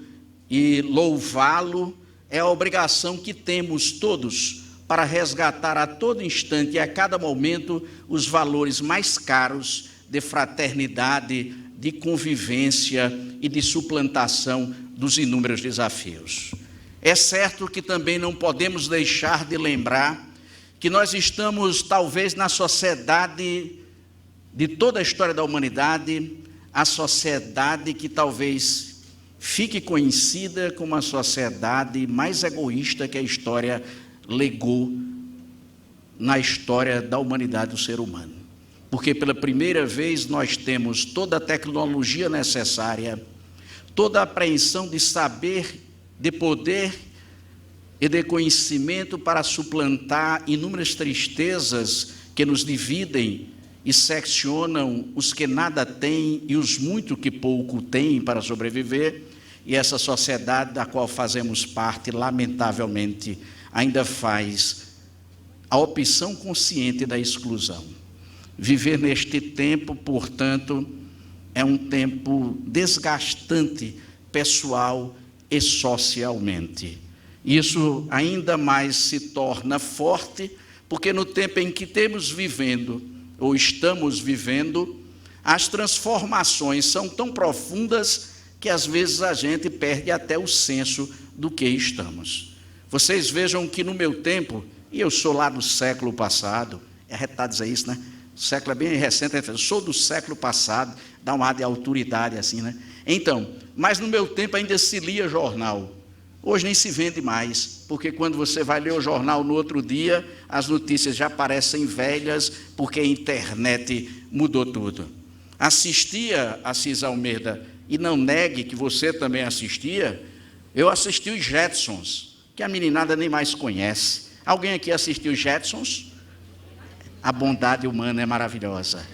e louvá-lo é a obrigação que temos todos para resgatar a todo instante e a cada momento os valores mais caros de fraternidade, de convivência e de suplantação dos inúmeros desafios. É certo que também não podemos deixar de lembrar que nós estamos, talvez, na sociedade de toda a história da humanidade, a sociedade que talvez fique conhecida como a sociedade mais egoísta que a história legou na história da humanidade do ser humano. porque pela primeira vez nós temos toda a tecnologia necessária, toda a apreensão de saber, de poder e de conhecimento para suplantar inúmeras tristezas que nos dividem e seccionam os que nada têm e os muito que pouco têm para sobreviver, e essa sociedade da qual fazemos parte, lamentavelmente, ainda faz a opção consciente da exclusão. Viver neste tempo, portanto, é um tempo desgastante pessoal e socialmente. Isso ainda mais se torna forte, porque no tempo em que estamos vivendo, as transformações são tão profundas que às vezes a gente perde até o senso do que estamos. Vocês vejam que no meu tempo, e eu sou lá do século passado, é arretado dizer isso, né? O século é bem recente, eu sou do século passado, dá um ar de autoridade assim, né? Então, mas no meu tempo ainda se lia jornal. Hoje nem se vende mais, porque quando você vai ler o jornal no outro dia, as notícias já parecem velhas, porque a internet mudou tudo. Assistia a Assis Almeida, e não negue que você também assistia, eu assisti os Jetsons, que a meninada nem mais conhece. Alguém aqui assistiu os Jetsons? A bondade humana é maravilhosa.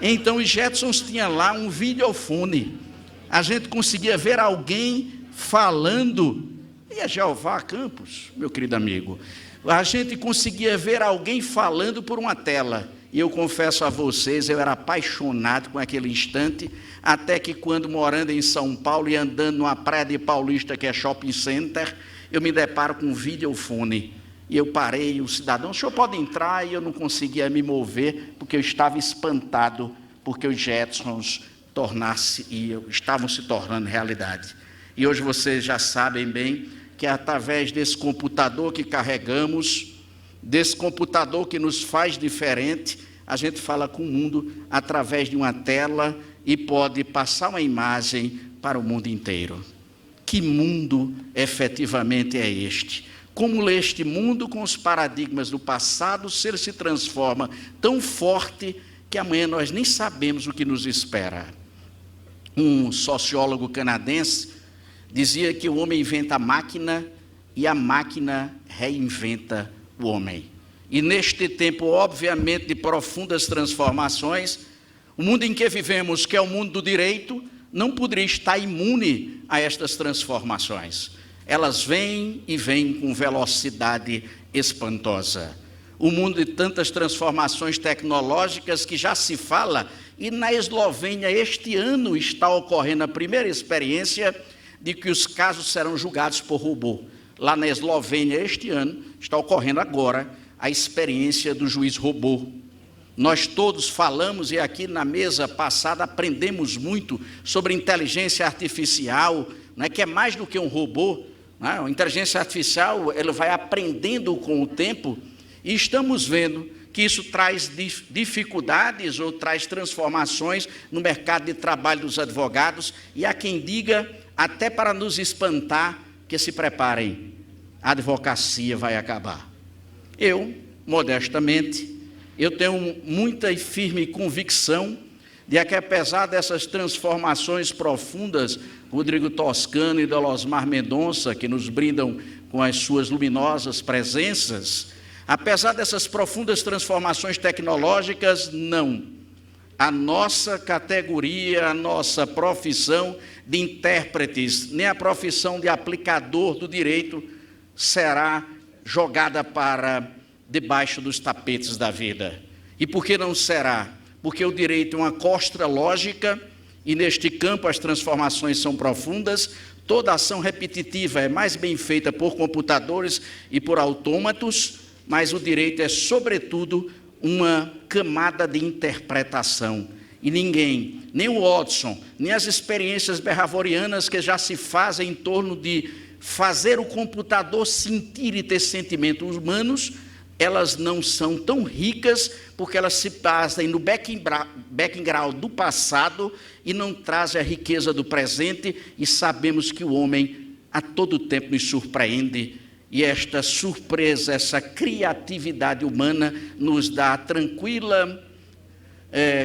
Então os Jetsons tinham lá um videofone, a gente conseguia ver alguém falando, e é Jeová Campos, meu querido amigo, a gente conseguia ver alguém falando por uma tela, e eu confesso a vocês, eu era apaixonado com aquele instante, até que quando morando em São Paulo e andando numa praia de Paulista, que é shopping center, eu me deparo com um videofone, e eu parei, o cidadão, o senhor pode entrar, e eu não conseguia me mover, porque eu estava espantado, porque os Jetsons estavam se tornando realidade. E hoje vocês já sabem bem que através desse computador que carregamos, desse computador que nos faz diferente, a gente fala com o mundo através de uma tela e pode passar uma imagem para o mundo inteiro. Que mundo efetivamente é este? Como este mundo com os paradigmas do passado, se ele se transforma tão forte que amanhã nós nem sabemos o que nos espera. Um sociólogo canadense dizia que o homem inventa a máquina e a máquina reinventa o homem. E neste tempo, obviamente, de profundas transformações, o mundo em que vivemos, que é o mundo do direito, não poderia estar imune a estas transformações. Elas vêm e vêm com velocidade espantosa. O mundo de tantas transformações tecnológicas que já se fala, e na Eslovênia este ano está ocorrendo a primeira experiência de que os casos serão julgados por robô. Lá na Eslovênia, este ano, está ocorrendo agora a experiência do juiz robô. Nós todos falamos, e aqui na mesa passada aprendemos muito sobre inteligência artificial, né, que é mais do que um robô. Né? A inteligência artificial ela vai aprendendo com o tempo, e estamos vendo que isso traz dificuldades ou traz transformações no mercado de trabalho dos advogados, e há quem diga, até para nos espantar, que se preparem, a advocacia vai acabar. Eu, modestamente, eu tenho muita e firme convicção de que, apesar dessas transformações profundas, Rodrigo Toscano e Delosmar Mendonça, que nos brindam com as suas luminosas presenças, apesar dessas profundas transformações tecnológicas, não. A nossa categoria, a nossa profissão de intérpretes, nem a profissão de aplicador do direito será jogada para debaixo dos tapetes da vida. E por que não será? Porque o direito é uma costra lógica, e neste campo as transformações são profundas. Toda ação repetitiva é mais bem feita por computadores e por autômatos, mas o direito é, sobretudo, uma camada de interpretação. E ninguém, nem o Watson, nem as experiências behaviorianas que já se fazem em torno de fazer o computador sentir e ter sentimentos humanos, elas não são tão ricas porque elas se basam no background do passado e não trazem a riqueza do presente, e sabemos que o homem a todo tempo nos surpreende, e esta surpresa, essa criatividade humana nos dá a tranquila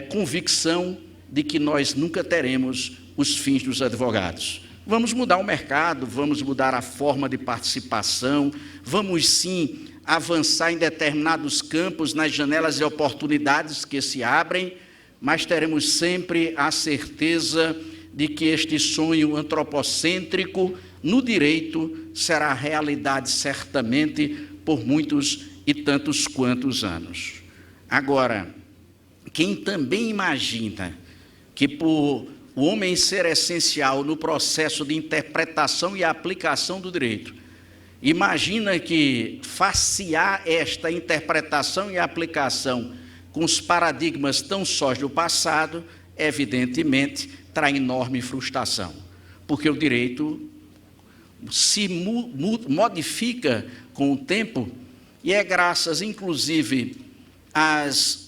convicção de que nós nunca teremos os fins dos advogados. Vamos mudar o mercado, vamos mudar a forma de participação, vamos sim avançar em determinados campos, nas janelas de oportunidades que se abrem, mas teremos sempre a certeza de que este sonho antropocêntrico no direito será realidade certamente por muitos e tantos quantos anos. Agora, quem também imagina que por o homem ser essencial no processo de interpretação e aplicação do direito, imagina que facear esta interpretação e aplicação com os paradigmas tão sós do passado, evidentemente, traz enorme frustração, porque o direito se modifica com o tempo e é graças, inclusive, às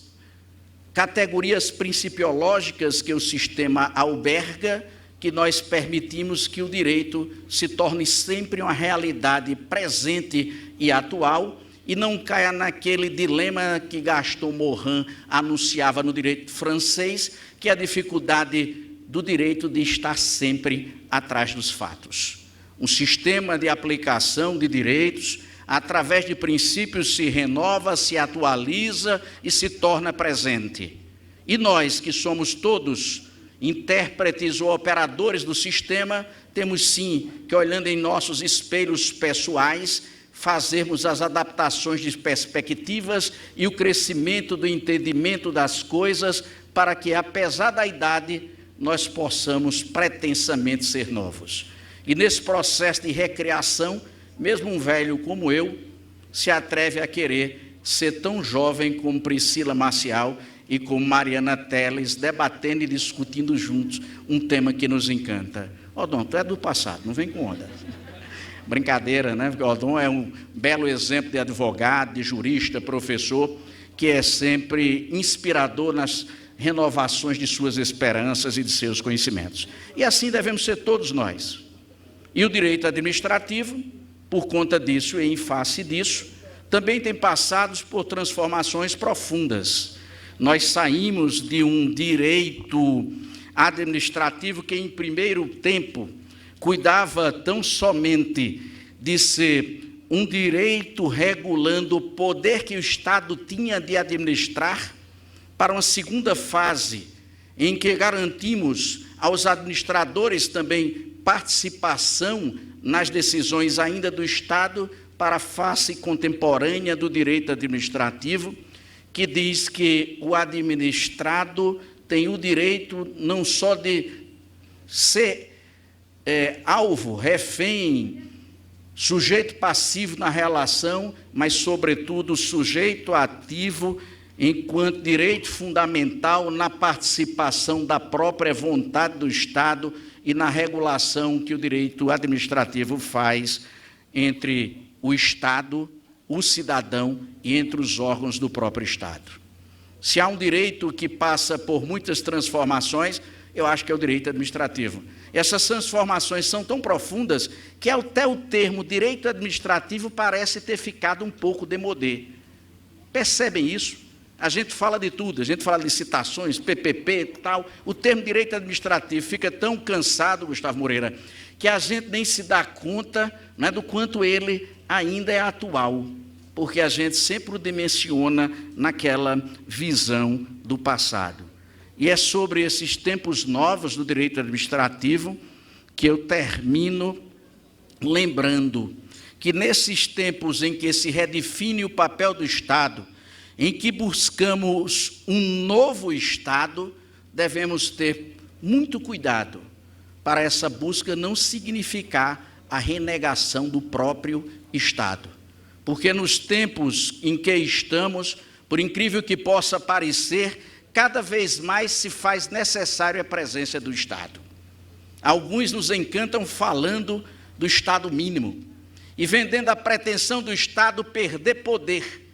categorias principiológicas que o sistema alberga, que nós permitimos que o direito se torne sempre uma realidade presente e atual e não caia naquele dilema que Gaston Morin anunciava no direito francês, que é a dificuldade do direito de estar sempre atrás dos fatos. Um sistema de aplicação de direitos, através de princípios, se renova, se atualiza e se torna presente. E nós, que somos todos intérpretes ou operadores do sistema, temos sim que, olhando em nossos espelhos pessoais, fazermos as adaptações de perspectivas e o crescimento do entendimento das coisas, para que, apesar da idade, nós possamos pretensamente ser novos. E nesse processo de recriação, mesmo um velho como eu se atreve a querer ser tão jovem como Priscila Maciel e como Mariana Teles, debatendo e discutindo juntos um tema que nos encanta. Odon, tu é do passado, não vem com onda. Brincadeira, né? Porque Odon é um belo exemplo de advogado, de jurista, professor, que é sempre inspirador nas renovações de suas esperanças e de seus conhecimentos. E assim devemos ser todos nós. E o direito administrativo, por conta disso e em face disso, também tem passado por transformações profundas. Nós saímos de um direito administrativo que, em primeiro tempo, cuidava tão somente de ser um direito regulando o poder que o Estado tinha de administrar, para uma segunda fase, em que garantimos aos administradores também participação nas decisões ainda do Estado, para a face contemporânea do direito administrativo, que diz que o administrado tem o direito não só de ser alvo, refém, sujeito passivo na relação, mas, sobretudo, sujeito ativo enquanto direito fundamental na participação da própria vontade do Estado e na regulação que o direito administrativo faz entre o Estado, o cidadão e entre os órgãos do próprio Estado. Se há um direito que passa por muitas transformações, eu acho que é o direito administrativo. Essas transformações são tão profundas que até o termo direito administrativo parece ter ficado um pouco démodé. Percebem isso? A gente fala de tudo, a gente fala de licitações, PPP e tal. O termo direito administrativo fica tão cansado, Gustavo Moreira, que a gente nem se dá conta, né, do quanto ele ainda é atual, porque a gente sempre o dimensiona naquela visão do passado. E é sobre esses tempos novos do direito administrativo que eu termino lembrando que, nesses tempos em que se redefine o papel do Estado, em que buscamos um novo Estado, devemos ter muito cuidado para essa busca não significar a renegação do próprio Estado. Porque nos tempos em que estamos, por incrível que possa parecer, cada vez mais se faz necessária a presença do Estado. Alguns nos encantam falando do Estado mínimo e vendendo a pretensão do Estado perder poder.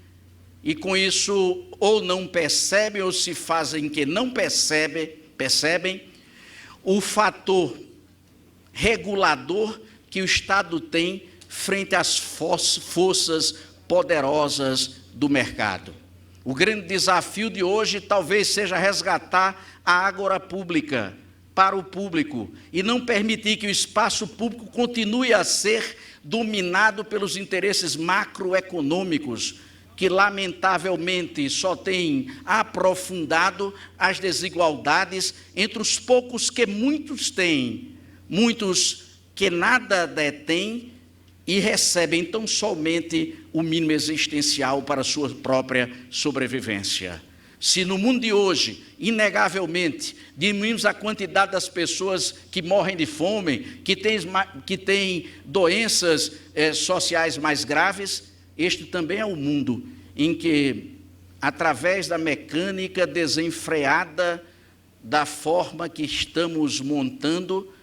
E com isso, ou não percebem, ou se fazem que não percebem o fator regulador que o Estado tem frente às forças poderosas do mercado. O grande desafio de hoje talvez seja resgatar a agora pública para o público e não permitir que o espaço público continue a ser dominado pelos interesses macroeconômicos, que lamentavelmente só têm aprofundado as desigualdades entre os poucos que muitos têm, muitos que nada detêm e recebem tão somente o mínimo existencial para a sua própria sobrevivência. Se no mundo de hoje, inegavelmente, diminuímos a quantidade das pessoas que morrem de fome, que têm doenças sociais mais graves, este também é o mundo em que, através da mecânica desenfreada da forma que estamos montando,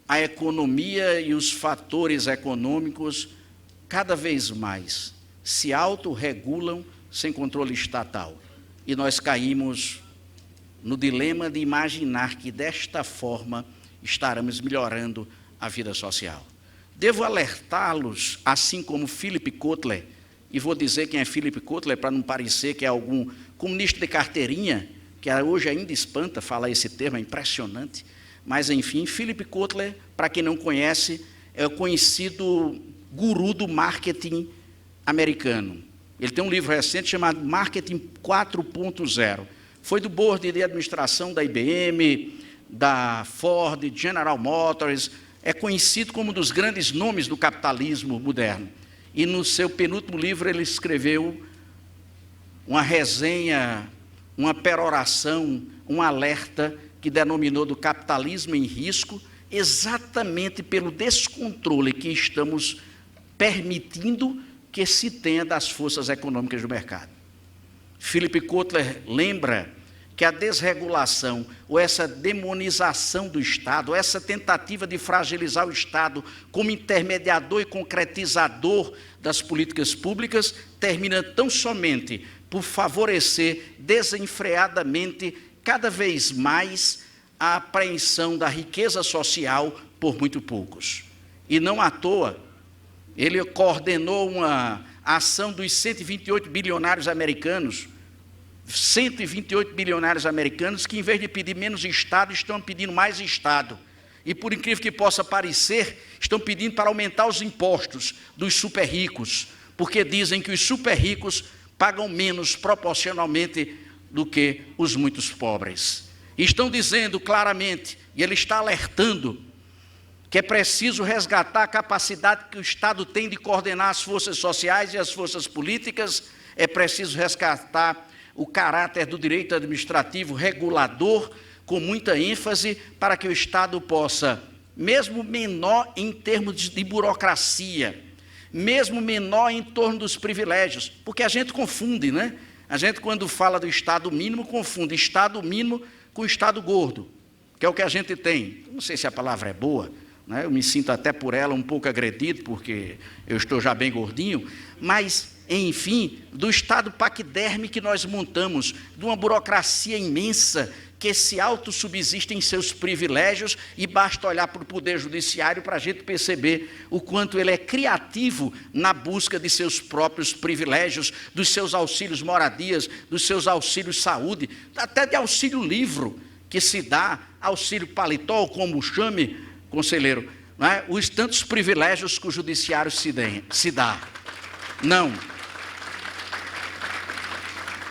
a economia e os fatores econômicos cada vez mais se autorregulam sem controle estatal. E nós caímos no dilema de imaginar que desta forma estaremos melhorando a vida social. Devo alertá-los, assim como Philip Kotler, e vou dizer quem é Philip Kotler para não parecer que é algum comunista de carteirinha, que hoje ainda espanta falar esse termo, é impressionante. Mas, enfim, Philip Kotler, para quem não conhece, é o conhecido guru do marketing americano. Ele tem um livro recente chamado Marketing 4.0. Foi do board de administração da IBM, da Ford, General Motors. É conhecido como um dos grandes nomes do capitalismo moderno. E no seu penúltimo livro ele escreveu uma resenha, uma peroração, um alerta que denominou do capitalismo em risco, exatamente pelo descontrole que estamos permitindo que se tenha das forças econômicas do mercado. Philip Kotler lembra que a desregulação, ou essa demonização do Estado, ou essa tentativa de fragilizar o Estado como intermediador e concretizador das políticas públicas, termina tão somente por favorecer desenfreadamente cada vez mais a apreensão da riqueza social por muito poucos. E não à toa, ele coordenou uma ação dos 128 bilionários americanos, 128 bilionários americanos que, em vez de pedir menos Estado, estão pedindo mais Estado. E, por incrível que possa parecer, estão pedindo para aumentar os impostos dos super ricos, porque dizem que os super ricos pagam menos proporcionalmente do que os muitos pobres. E estão dizendo claramente, e ele está alertando, que é preciso resgatar a capacidade que o Estado tem de coordenar as forças sociais e as forças políticas, é preciso resgatar o caráter do direito administrativo regulador, com muita ênfase, para que o Estado possa, mesmo menor em termos de burocracia, mesmo menor em torno dos privilégios, porque a gente confunde, né? A gente, quando fala do Estado mínimo, confunde Estado mínimo com Estado gordo, que é o que a gente tem. Não sei se a palavra é boa, né? Eu me sinto até por ela um pouco agredido, porque eu estou já bem gordinho, mas, enfim, do Estado paquiderme que nós montamos, de uma burocracia imensa que se autossubsiste em seus privilégios, e basta olhar para o Poder Judiciário para a gente perceber o quanto ele é criativo na busca de seus próprios privilégios, dos seus auxílios moradias, dos seus auxílios saúde, até de auxílio livro que se dá, auxílio paletó, como chame, conselheiro, não é? Os tantos privilégios que o Judiciário se dá.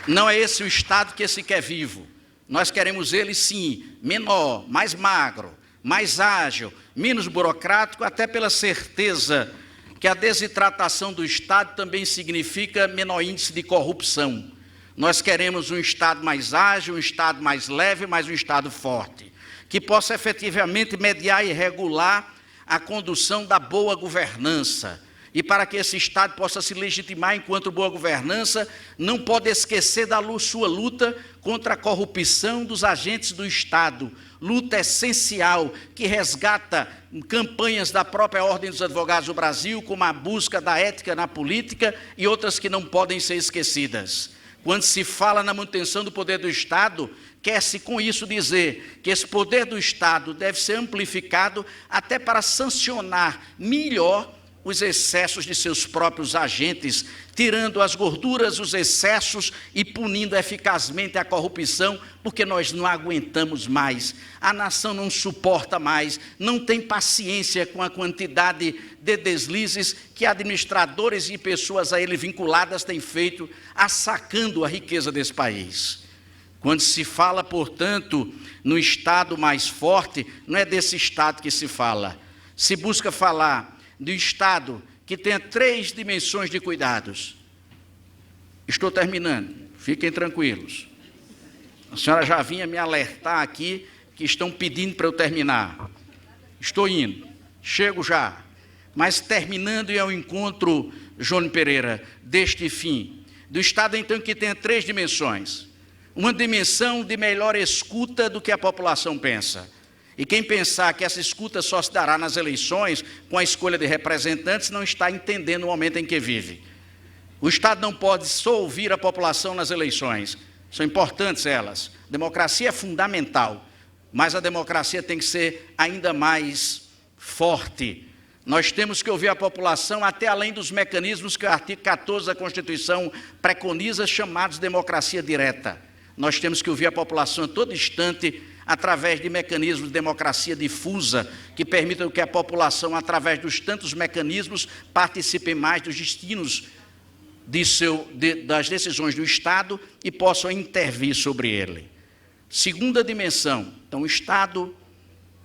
Não é esse o Estado que se quer vivo. Nós queremos ele, sim, menor, mais magro, mais ágil, menos burocrático, até pela certeza que a desidratação do Estado também significa menor índice de corrupção. Nós queremos um Estado mais ágil, um Estado mais leve, mas um Estado forte, que possa efetivamente mediar e regular a condução da boa governança. E para que esse Estado possa se legitimar enquanto boa governança, não pode esquecer da sua luta contra a corrupção dos agentes do Estado, luta essencial que resgata campanhas da própria Ordem dos Advogados do Brasil, como a busca da ética na política e outras que não podem ser esquecidas. Quando se fala na manutenção do poder do Estado, quer-se com isso dizer que esse poder do Estado deve ser amplificado até para sancionar melhor os excessos de seus próprios agentes, tirando as gorduras, os excessos e punindo eficazmente a corrupção, porque nós não aguentamos mais. A nação não suporta mais, não tem paciência com a quantidade de deslizes que administradores e pessoas a ele vinculadas têm feito, assacando a riqueza desse país. Quando se fala, portanto, no Estado mais forte, não é desse Estado que se fala. Se busca falar do Estado que tenha 3 dimensões de cuidados. Estou terminando, fiquem tranquilos. A senhora já vinha me alertar aqui que estão pedindo para eu terminar. Estou indo, chego já. Mas terminando e ao encontro, Jônio Pereira, deste fim. Do Estado, então, que tenha 3 dimensões. Uma dimensão de melhor escuta do que a população pensa. E quem pensar que essa escuta só se dará nas eleições, com a escolha de representantes, não está entendendo o momento em que vive. O Estado não pode só ouvir a população nas eleições. São importantes elas. Democracia é fundamental, mas a democracia tem que ser ainda mais forte. Nós temos que ouvir a população até além dos mecanismos que o artigo 14 da Constituição preconiza, chamados democracia direta. Nós temos que ouvir a população a todo instante, através de mecanismos de democracia difusa, que permitam que a população, através dos tantos mecanismos, participe mais dos destinos das decisões do Estado e possam intervir sobre ele. Segunda dimensão, então, um Estado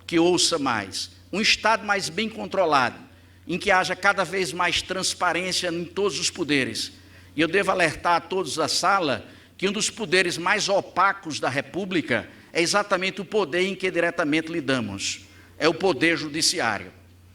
que ouça mais, um Estado mais bem controlado, em que haja cada vez mais transparência em todos os poderes. E eu devo alertar a todos da sala que um dos poderes mais opacos da República é exatamente o poder em que diretamente lidamos, é o Poder Judiciário.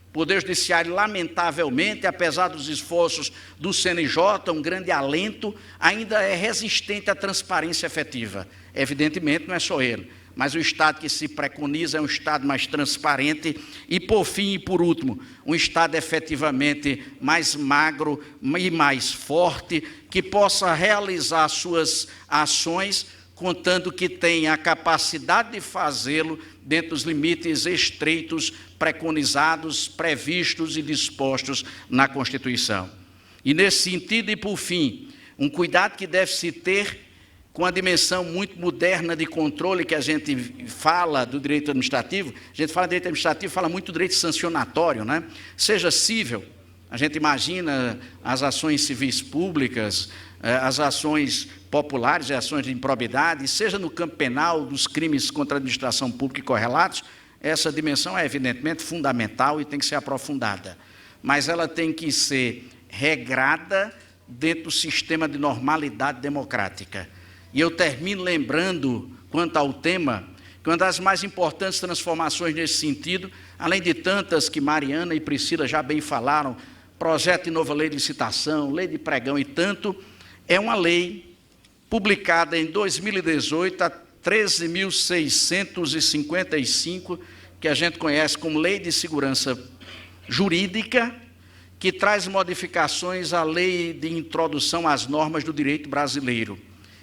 O Poder Judiciário, lamentavelmente, apesar dos esforços do CNJ, um grande alento, ainda é resistente à transparência efetiva. Evidentemente, não é só ele, mas o Estado que se preconiza é um Estado mais transparente e, por fim e por último, um Estado efetivamente mais magro e mais forte, que possa realizar suas ações, contando que tenha a capacidade de fazê-lo dentro dos limites estreitos, preconizados, previstos e dispostos na Constituição. E nesse sentido, e por fim, um cuidado que deve-se ter com a dimensão muito moderna de controle que a gente fala do direito administrativo. A gente fala de direito administrativo, fala muito do direito sancionatório, né? Seja cível, a gente imagina as ações civis públicas, as ações populares e ações de improbidade, seja no campo penal, dos crimes contra a administração pública e correlatos, essa dimensão é evidentemente fundamental e tem que ser aprofundada. Mas ela tem que ser regrada dentro do sistema de normalidade democrática. E eu termino lembrando, quanto ao tema, que uma das mais importantes transformações nesse sentido, além de tantas que Mariana e Priscila já bem falaram, projeto de nova lei de licitação, lei de pregão e tanto, é uma lei publicada em 2018, a 13.655, que a gente conhece como Lei de Segurança Jurídica, que traz modificações à lei de introdução às normas do direito brasileiro.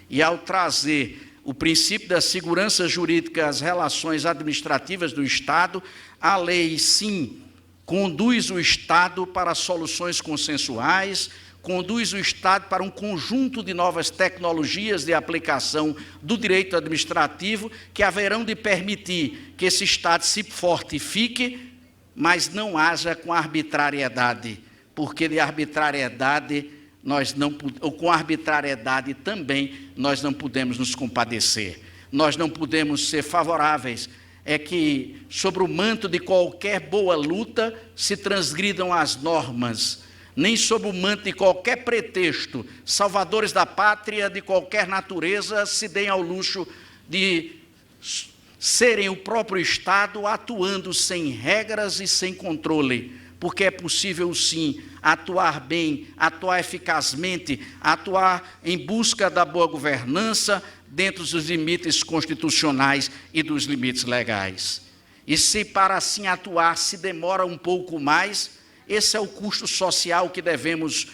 E ao trazer o princípio da segurança jurídica às relações administrativas do Estado, a lei, sim, conduz o Estado para soluções consensuais, conduz o Estado para um conjunto de novas tecnologias de aplicação do direito administrativo que haverão de permitir que esse Estado se fortifique, mas não haja com arbitrariedade, porque de arbitrariedade ou com arbitrariedade também nós não podemos nos compadecer. Nós não podemos ser favoráveis é que, sobre o manto de qualquer boa luta, se transgridam as normas, nem sob o manto de qualquer pretexto, salvadores da pátria de qualquer natureza se deem ao luxo de serem o próprio Estado atuando sem regras e sem controle, porque é possível, sim, atuar bem, atuar eficazmente, atuar em busca da boa governança dentro dos limites constitucionais e dos limites legais. E se para assim atuar se demora um pouco mais, esse é o custo social que devemos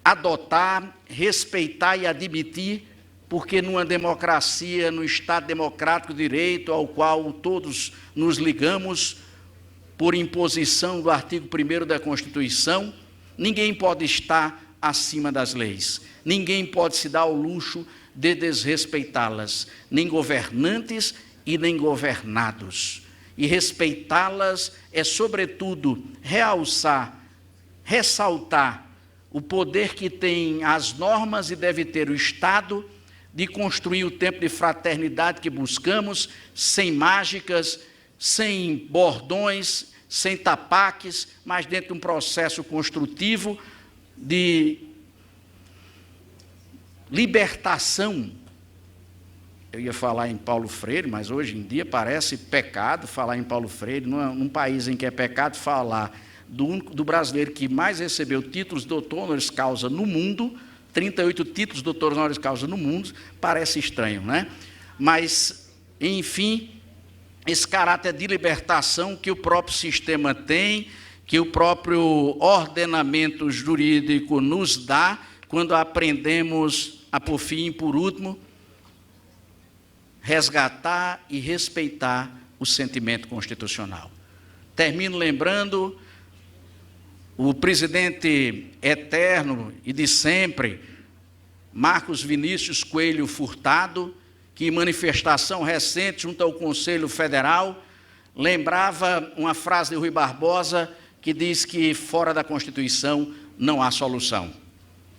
adotar, respeitar e admitir, porque numa democracia, no Estado democrático de direito ao qual todos nos ligamos, por imposição do artigo 1º da Constituição, ninguém pode estar acima das leis. Ninguém pode se dar ao luxo de desrespeitá-las, nem governantes e nem governados. E respeitá-las é, sobretudo, ressaltar o poder que tem as normas e deve ter o Estado de construir o tempo de fraternidade que buscamos, sem mágicas, sem bordões, sem tapaques, mas dentro de um processo construtivo de libertação. Eu ia falar em Paulo Freire, mas hoje em dia parece pecado falar em Paulo Freire, num país em que é pecado falar do brasileiro que mais recebeu títulos de doutor honoris causa no mundo, 38 títulos de doutor honoris causa no mundo, parece estranho, né? Mas, enfim, esse caráter de libertação que o próprio sistema tem, que o próprio ordenamento jurídico nos dá, quando aprendemos a, por fim e por último, resgatar e respeitar o sentimento constitucional. Termino lembrando o presidente eterno e de sempre, Marcos Vinícius Coelho Furtado, que em manifestação recente junto ao Conselho Federal, lembrava uma frase de Rui Barbosa que diz que fora da Constituição não há solução.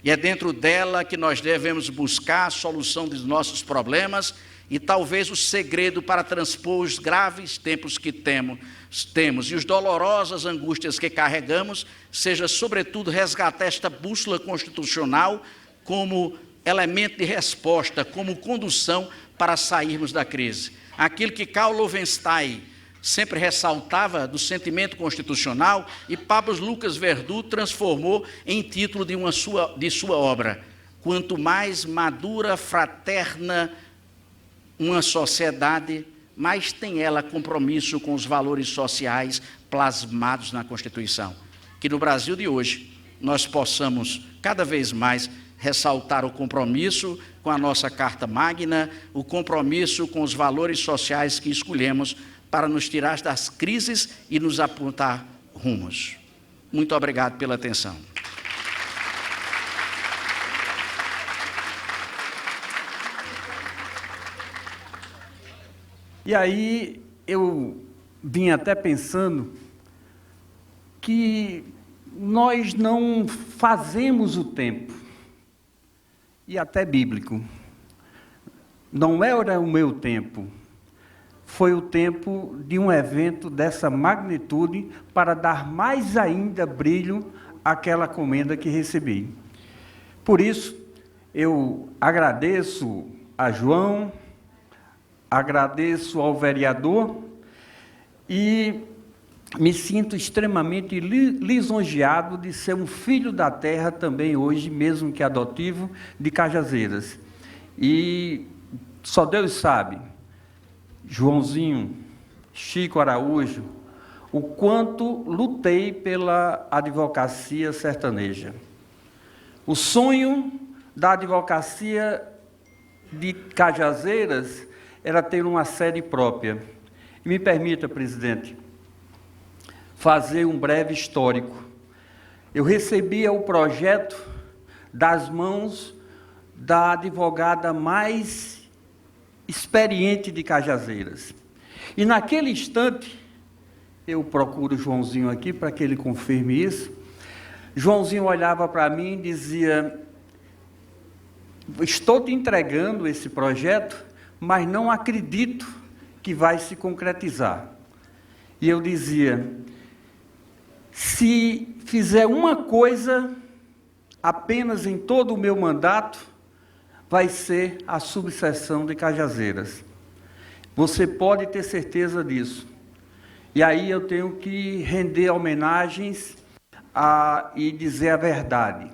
E é dentro dela que nós devemos buscar a solução dos nossos problemas e talvez o segredo para transpor os graves tempos que temos e as dolorosas angústias que carregamos seja, sobretudo, resgatar esta bússola constitucional como elemento de resposta, como condução para sairmos da crise. Aquilo que Karl Loewenstein sempre ressaltava do sentimento constitucional e Pablo Lucas Verdu transformou em título de sua obra. Quanto mais madura, fraterna uma sociedade, mais tem ela compromisso com os valores sociais plasmados na Constituição. Que no Brasil de hoje nós possamos cada vez mais ressaltar o compromisso com a nossa Carta Magna, o compromisso com os valores sociais que escolhemos para nos tirar das crises e nos apontar rumos. Muito obrigado pela atenção. E aí eu vim até pensando que nós não fazemos o tempo, e até bíblico. Não era o meu tempo, foi o tempo de um evento dessa magnitude para dar mais ainda brilho àquela comenda que recebi. Por isso, eu agradeço a João, agradeço ao vereador e me sinto extremamente lisonjeado de ser um filho da terra também hoje, mesmo que adotivo, de Cajazeiras. E só Deus sabe, Joãozinho, Chico Araújo, o quanto lutei pela advocacia sertaneja. O sonho da advocacia de Cajazeiras era ter uma sede própria. E me permita, presidente, fazer um breve histórico. Eu recebia o projeto das mãos da advogada mais experiente de Cajazeiras. E naquele instante, eu procuro o Joãozinho aqui para que ele confirme isso. Joãozinho olhava para mim e dizia: estou te entregando esse projeto, mas não acredito que vai se concretizar. E eu dizia: se fizer uma coisa apenas em todo o meu mandato, vai ser a subseção de Cajazeiras. Você pode ter certeza disso. E aí eu tenho que render homenagens e dizer a verdade.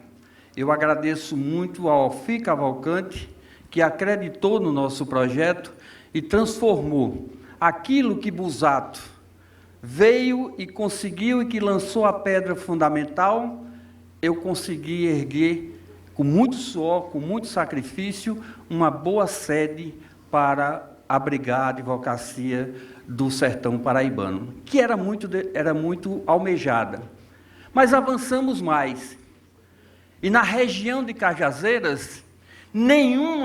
Eu agradeço muito ao Alfi Cavalcante, que acreditou no nosso projeto e transformou aquilo que Busato veio e conseguiu e que lançou a pedra fundamental, eu consegui erguer, com muito suor, com muito sacrifício, uma boa sede para abrigar a advocacia do sertão paraibano, que era muito almejada. Mas avançamos mais. E na região de Cajazeiras, nenhum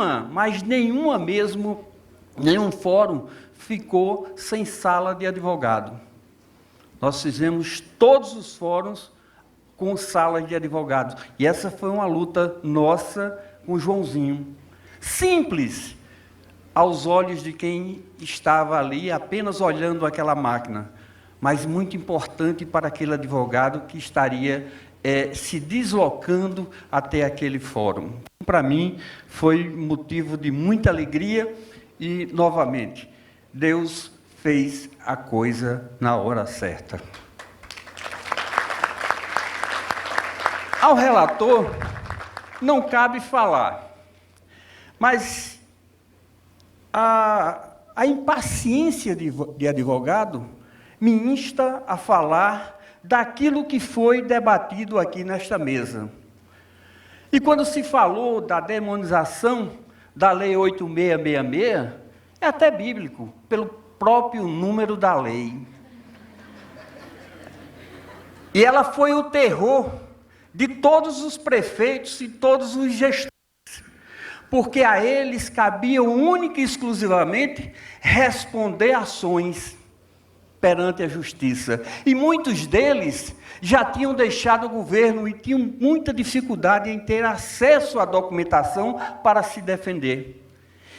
fórum ficou sem sala de advogado. Nós fizemos todos os fóruns com salas de advogados. E essa foi uma luta nossa com o Joãozinho. Simples aos olhos de quem estava ali apenas olhando aquela máquina, mas muito importante para aquele advogado que estaria se deslocando até aquele fórum. Para mim, foi motivo de muita alegria e, novamente, Deus fez a coisa na hora certa. Ao relator, não cabe falar, mas a impaciência de advogado me insta a falar daquilo que foi debatido aqui nesta mesa. E quando se falou da demonização da Lei 8666, é até bíblico, pelo próprio número da lei. E ela foi o terror de todos os prefeitos e todos os gestores, porque a eles cabia única e exclusivamente responder ações perante a justiça. E muitos deles já tinham deixado o governo e tinham muita dificuldade em ter acesso à documentação para se defender.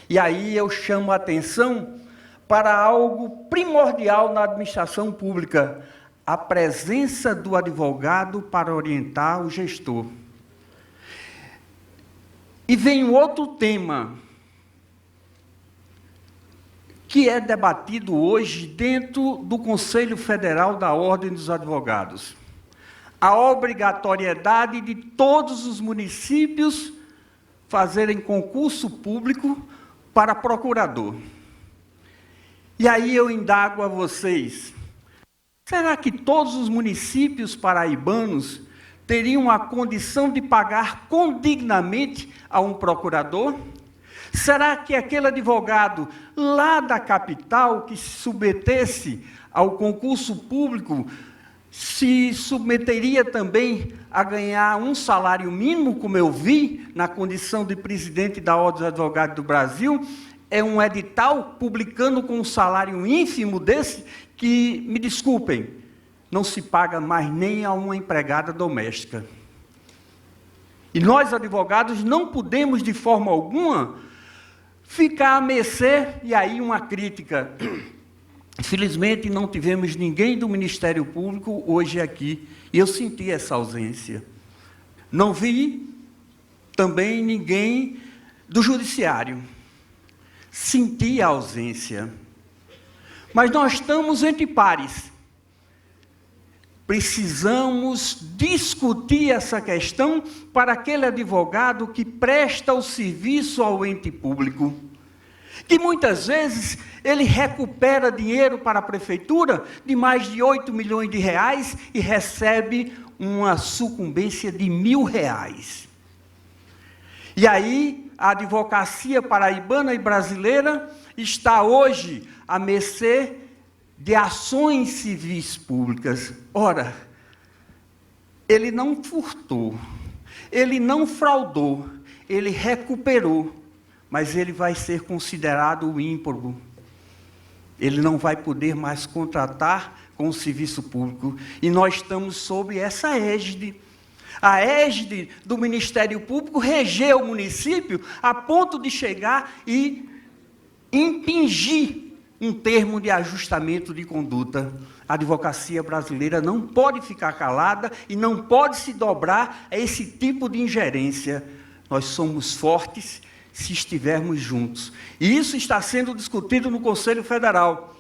E aí eu chamo a atenção para algo primordial na administração pública: a presença do advogado para orientar o gestor. E vem outro tema que é debatido hoje dentro do Conselho Federal da Ordem dos Advogados: a obrigatoriedade de todos os municípios fazerem concurso público para procurador. E aí eu indago a vocês: será que todos os municípios paraibanos teriam a condição de pagar condignamente a um procurador? Será que aquele advogado lá da capital que se submetesse ao concurso público se submeteria também a ganhar um salário mínimo, como eu vi na condição de presidente da Ordem dos Advogados do Brasil? É um edital publicando com um salário ínfimo desse que, me desculpem, não se paga mais nem a uma empregada doméstica. E nós, advogados, não podemos, de forma alguma, ficar à mercê. E aí uma crítica: infelizmente não tivemos ninguém do Ministério Público hoje aqui, e eu senti essa ausência. Não vi também ninguém do Judiciário. Senti a ausência. Mas nós estamos entre pares. Precisamos discutir essa questão para aquele advogado que presta o serviço ao ente público, que muitas vezes ele recupera dinheiro para a prefeitura de mais de 8 milhões de reais e recebe uma sucumbência de R$1.000. E aí a advocacia paraibana e brasileira está hoje à mercê de ações civis públicas. Ora, ele não furtou, ele não fraudou, ele recuperou, mas ele vai ser considerado o ímprobo. Ele não vai poder mais contratar com o serviço público. E nós estamos sob essa égide. A égide do Ministério Público regeu o município a ponto de chegar e impingir um termo de ajustamento de conduta. A advocacia brasileira não pode ficar calada e não pode se dobrar a esse tipo de ingerência. Nós somos fortes se estivermos juntos. E isso está sendo discutido no Conselho Federal.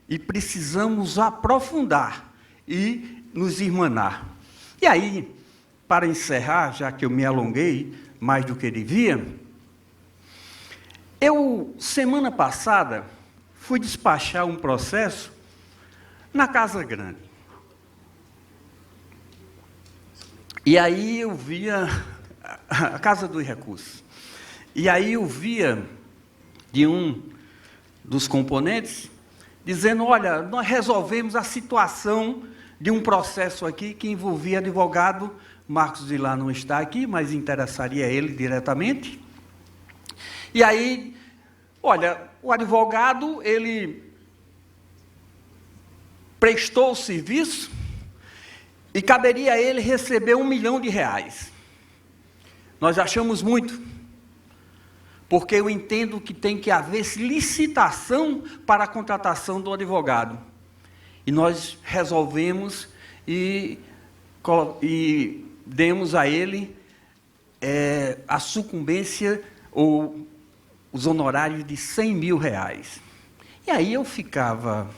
E precisamos aprofundar e nos irmanar. E aí, para encerrar, já que eu me alonguei mais do que devia, semana passada, fui despachar um processo na Casa Grande. E aí eu via a Casa dos Recursos. E aí eu via de um dos componentes, dizendo, olha, nós resolvemos a situação de um processo aqui que envolvia advogado, Marcos Vilar não está aqui, mas interessaria ele diretamente. E aí, olha, o advogado, ele prestou o serviço e caberia a ele receber R$1 milhão. Nós achamos muito, porque eu entendo que tem que haver licitação para a contratação do advogado. E nós resolvemos e demos a ele a sucumbência ou os honorários de R$100 mil. E aí eu ficava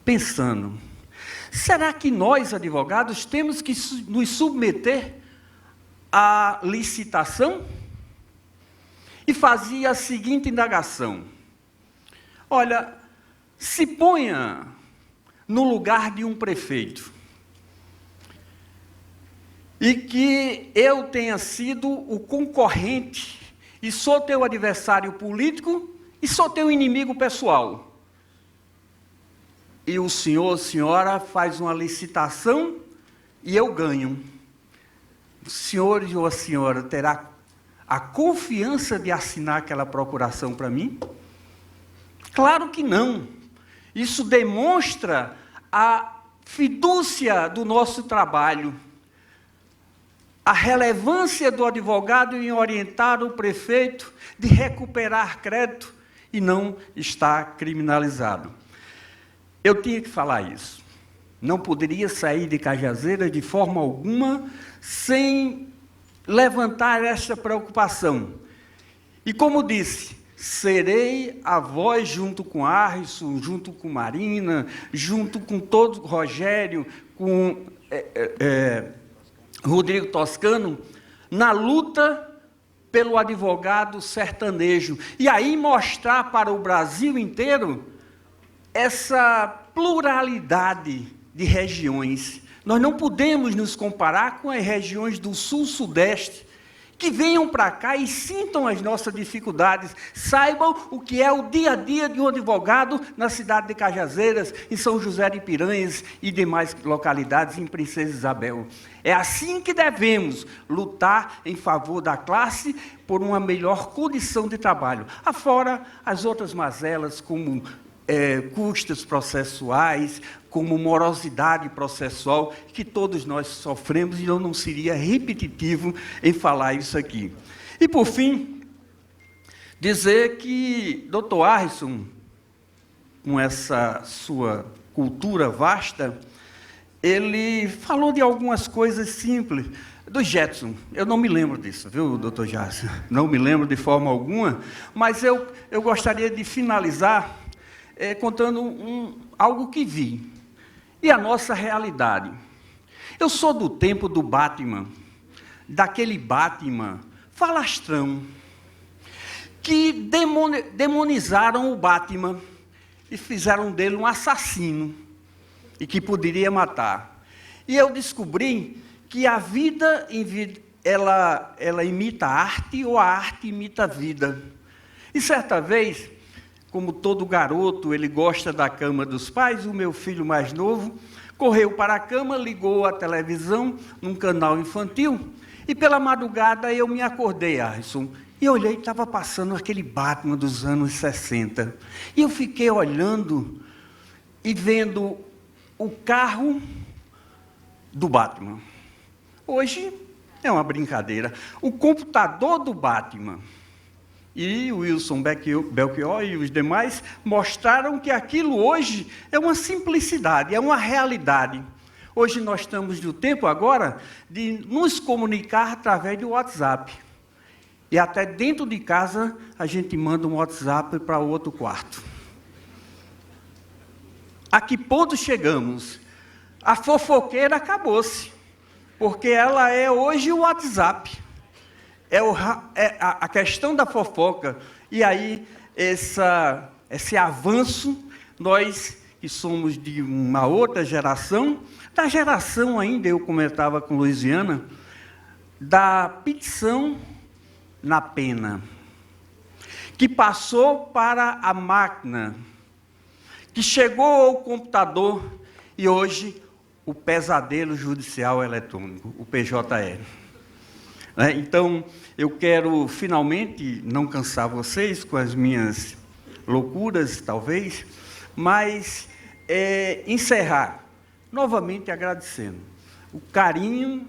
pensando, será que nós, advogados, temos que nos submeter à licitação? E fazia a seguinte indagação, olha, se ponha no lugar de um prefeito, e que eu tenha sido o concorrente, e sou teu adversário político, e sou teu inimigo pessoal. E o senhor, a senhora, faz uma licitação, e eu ganho. O senhor ou a senhora terá a confiança de assinar aquela procuração para mim? Claro que não. Isso demonstra a fidúcia do nosso trabalho, a relevância do advogado em orientar o prefeito de recuperar crédito e não estar criminalizado. Eu tinha que falar isso. Não poderia sair de Cajazeiras de forma alguma sem levantar essa preocupação. E como disse, serei a voz junto com Arrisson, junto com Marina, junto com todo Rogério, com Rodrigo Toscano, na luta pelo advogado sertanejo. E aí mostrar para o Brasil inteiro essa pluralidade de regiões. Nós não podemos nos comparar com as regiões do sul-sudeste, que venham para cá e sintam as nossas dificuldades, saibam o que é o dia a dia de um advogado na cidade de Cajazeiras, em São José de Piranhas e demais localidades, em Princesa Isabel. É assim que devemos lutar em favor da classe por uma melhor condição de trabalho. Afora as outras mazelas, como custas processuais, como morosidade processual, que todos nós sofremos, e eu não seria repetitivo em falar isso aqui. E, por fim, dizer que Dr. Arrisson, com essa sua cultura vasta, ele falou de algumas coisas simples. Do Jetson, eu não me lembro disso, viu, doutor Jarson? Não me lembro de forma alguma, mas eu gostaria de finalizar contando algo que vi. E a nossa realidade. Eu sou do tempo do Batman, daquele Batman falastrão, que demonizaram o Batman e fizeram dele um assassino, e que poderia matar. E eu descobri que a vida, ela imita a arte, ou a arte imita a vida. E certa vez, como todo garoto, ele gosta da cama dos pais, o meu filho mais novo correu para a cama, ligou a televisão num canal infantil, e pela madrugada eu me acordei, Arrisson, e olhei, estava passando aquele Batman dos anos 60. E eu fiquei olhando e vendo o carro do Batman. Hoje é uma brincadeira. O computador do Batman. E o Wilson Belchior e os demais mostraram que aquilo hoje é uma simplicidade, é uma realidade. Hoje nós estamos no tempo agora de nos comunicar através do WhatsApp. E até dentro de casa a gente manda um WhatsApp para o outro quarto. A que ponto chegamos? A fofoqueira acabou-se, porque ela é hoje o WhatsApp. A questão da fofoca, e aí esse avanço, nós que somos de uma outra geração, da geração ainda, eu comentava com Luiziana, da petição na pena, que passou para a máquina, que chegou ao computador e hoje o pesadelo judicial eletrônico, o PJE. Então, eu quero finalmente não cansar vocês com as minhas loucuras, talvez, mas encerrar novamente agradecendo o carinho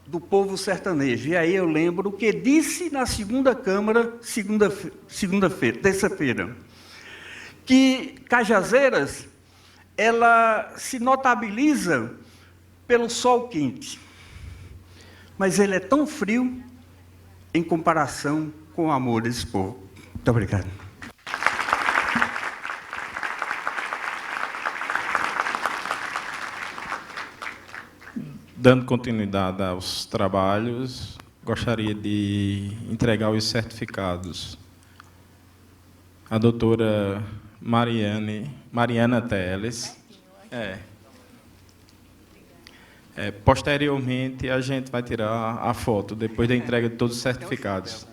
do povo sertanejo. E aí eu lembro o que disse na segunda Câmara, terça-feira, que Cajazeiras, ela se notabiliza pelo sol quente, mas ele é tão frio em comparação com o amor desse povo. Muito obrigado. Dando continuidade aos trabalhos, gostaria de entregar os certificados à doutora Mariana Teles. Posteriormente, a gente vai tirar a foto, depois da entrega de todos os certificados.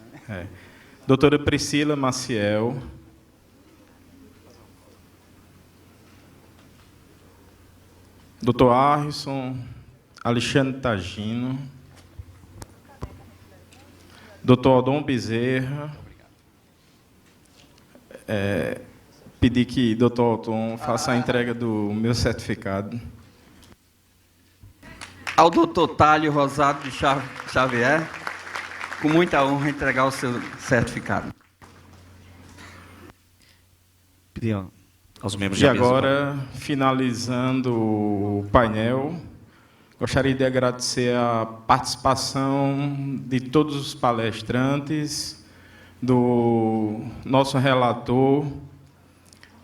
Doutora Priscila Maciel. Doutor Arrisson Alexandre Tagino. Doutor Odon Bezerra. Pedi que o doutor Odon faça a entrega do meu certificado. Ao doutor Tálio Rosado de Xavier, com muita honra, entregar o seu certificado. Pedir aos membros E agora, finalizando o painel, gostaria de agradecer a participação de todos os palestrantes, do nosso relator,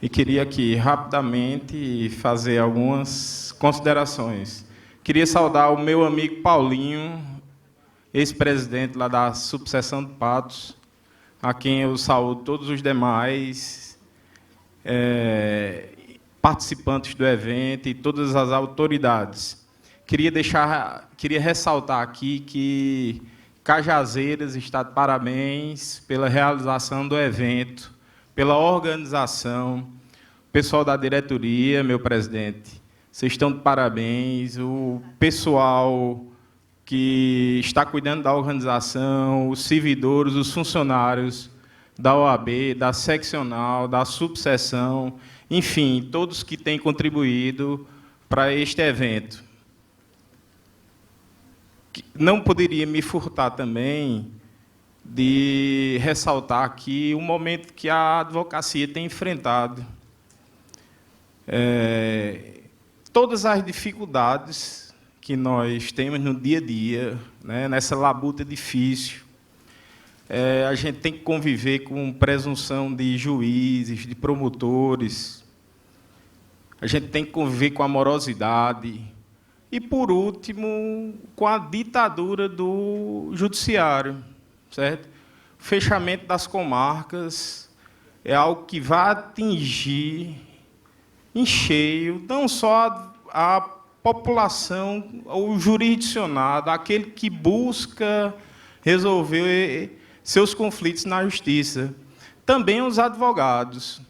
e queria aqui, rapidamente, fazer algumas considerações. Queria saudar o meu amigo Paulinho, ex-presidente lá da subseção de Patos, a quem eu saúdo todos os demais participantes do evento e todas as autoridades. Queria ressaltar aqui que Cajazeiras está de parabéns pela realização do evento, pela organização, pessoal da diretoria, meu presidente, vocês estão de parabéns, o pessoal que está cuidando da organização, os servidores, os funcionários da OAB, da seccional, da subseção, enfim, todos que têm contribuído para este evento. Não poderia me furtar também de ressaltar aqui o momento que a advocacia tem enfrentado. Todas as dificuldades que nós temos no dia a dia, né, nessa labuta difícil, a gente tem que conviver com presunção de juízes, de promotores, a gente tem que conviver com a morosidade e, por último, com a ditadura do judiciário, certo? O fechamento das comarcas é algo que vai atingir em cheio, não só a população, o jurisdicionado, aquele que busca resolver seus conflitos na justiça, também os advogados.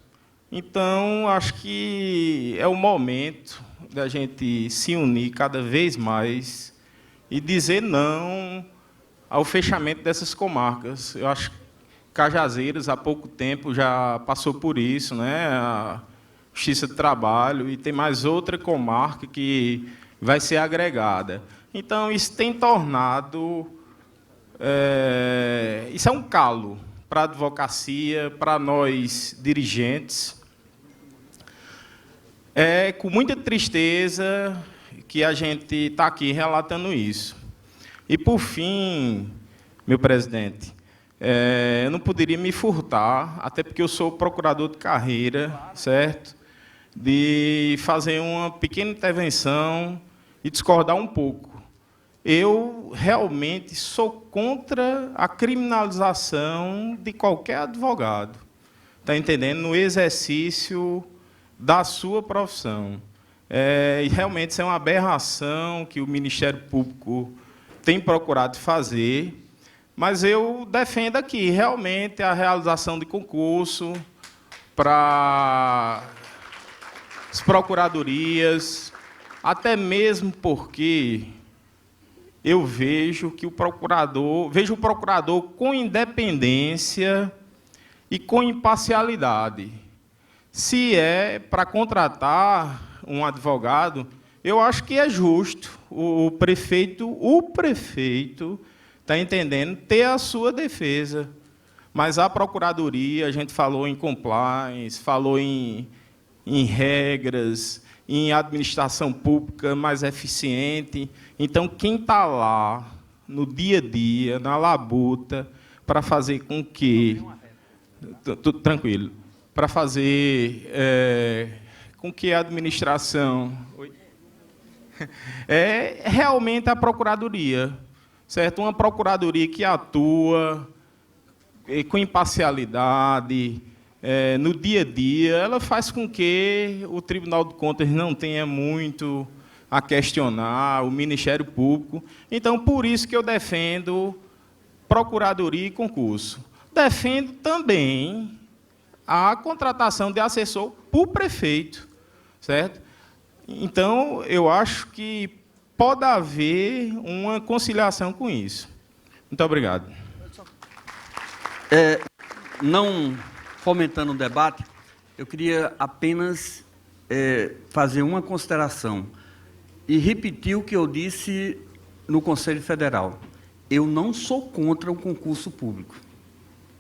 Então, acho que é o momento da gente se unir cada vez mais e dizer não ao fechamento dessas comarcas. Eu acho que Cajazeiras, há pouco tempo, já passou por isso, né? A Justiça do Trabalho, e tem mais outra comarca que vai ser agregada. Então, isso tem tornado... isso é um calo para a advocacia, para nós dirigentes. É com muita tristeza que a gente está aqui relatando isso. E, por fim, meu presidente, eu não poderia me furtar, até porque eu sou procurador de carreira, certo? De fazer uma pequena intervenção e discordar um pouco. Eu realmente sou contra a criminalização de qualquer advogado, está entendendo? No exercício da sua profissão. E realmente isso é uma aberração que o Ministério Público tem procurado fazer, Mas eu defendo aqui, realmente, a realização de concurso para as procuradorias, até mesmo porque eu vejo o procurador com independência e com imparcialidade. Se é para contratar um advogado, eu acho que é justo o prefeito está entendendo ter a sua defesa. Mas a procuradoria, a gente falou em compliance, falou em regras, em administração pública mais eficiente. Então, quem está lá, no dia a dia, na labuta, para fazer com que... Tranquilo. Para fazer com que a administração... É realmente a procuradoria, certo? Uma procuradoria que atua com imparcialidade, no dia a dia, ela faz com que o Tribunal de Contas não tenha muito a questionar, o Ministério Público. Então, por isso que eu defendo procuradoria e concurso. Defendo também a contratação de assessor por prefeito, certo? Então, eu acho que pode haver uma conciliação com isso. Muito obrigado. Não fomentando o debate, eu queria apenas fazer uma consideração e repetir o que eu disse no Conselho Federal. Eu não sou contra o concurso público.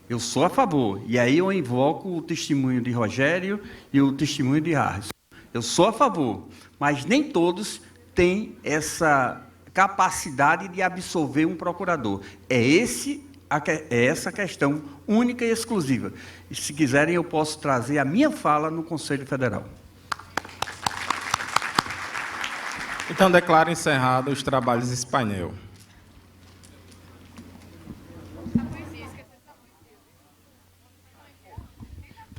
Eu sou a favor. E aí eu invoco o testemunho de Rogério e o testemunho de Harrison. Eu sou a favor, mas nem todos têm essa capacidade de absolver um procurador. É essa questão única e exclusiva. E, se quiserem, eu posso trazer a minha fala no Conselho Federal. Então, declaro encerrado os trabalhos desse painel.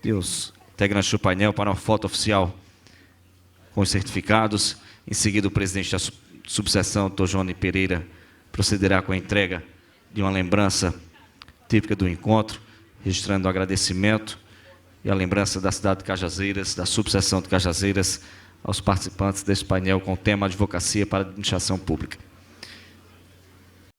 Os integrantes do painel para uma foto oficial com os certificados. Em seguida, o presidente da subseção, Dr. Johnny Pereira, procederá com a entrega de uma lembrança típica do encontro, registrando o agradecimento e a lembrança da cidade de Cajazeiras, da subseção de Cajazeiras, aos participantes deste painel com o tema Advocacia para a Administração Pública.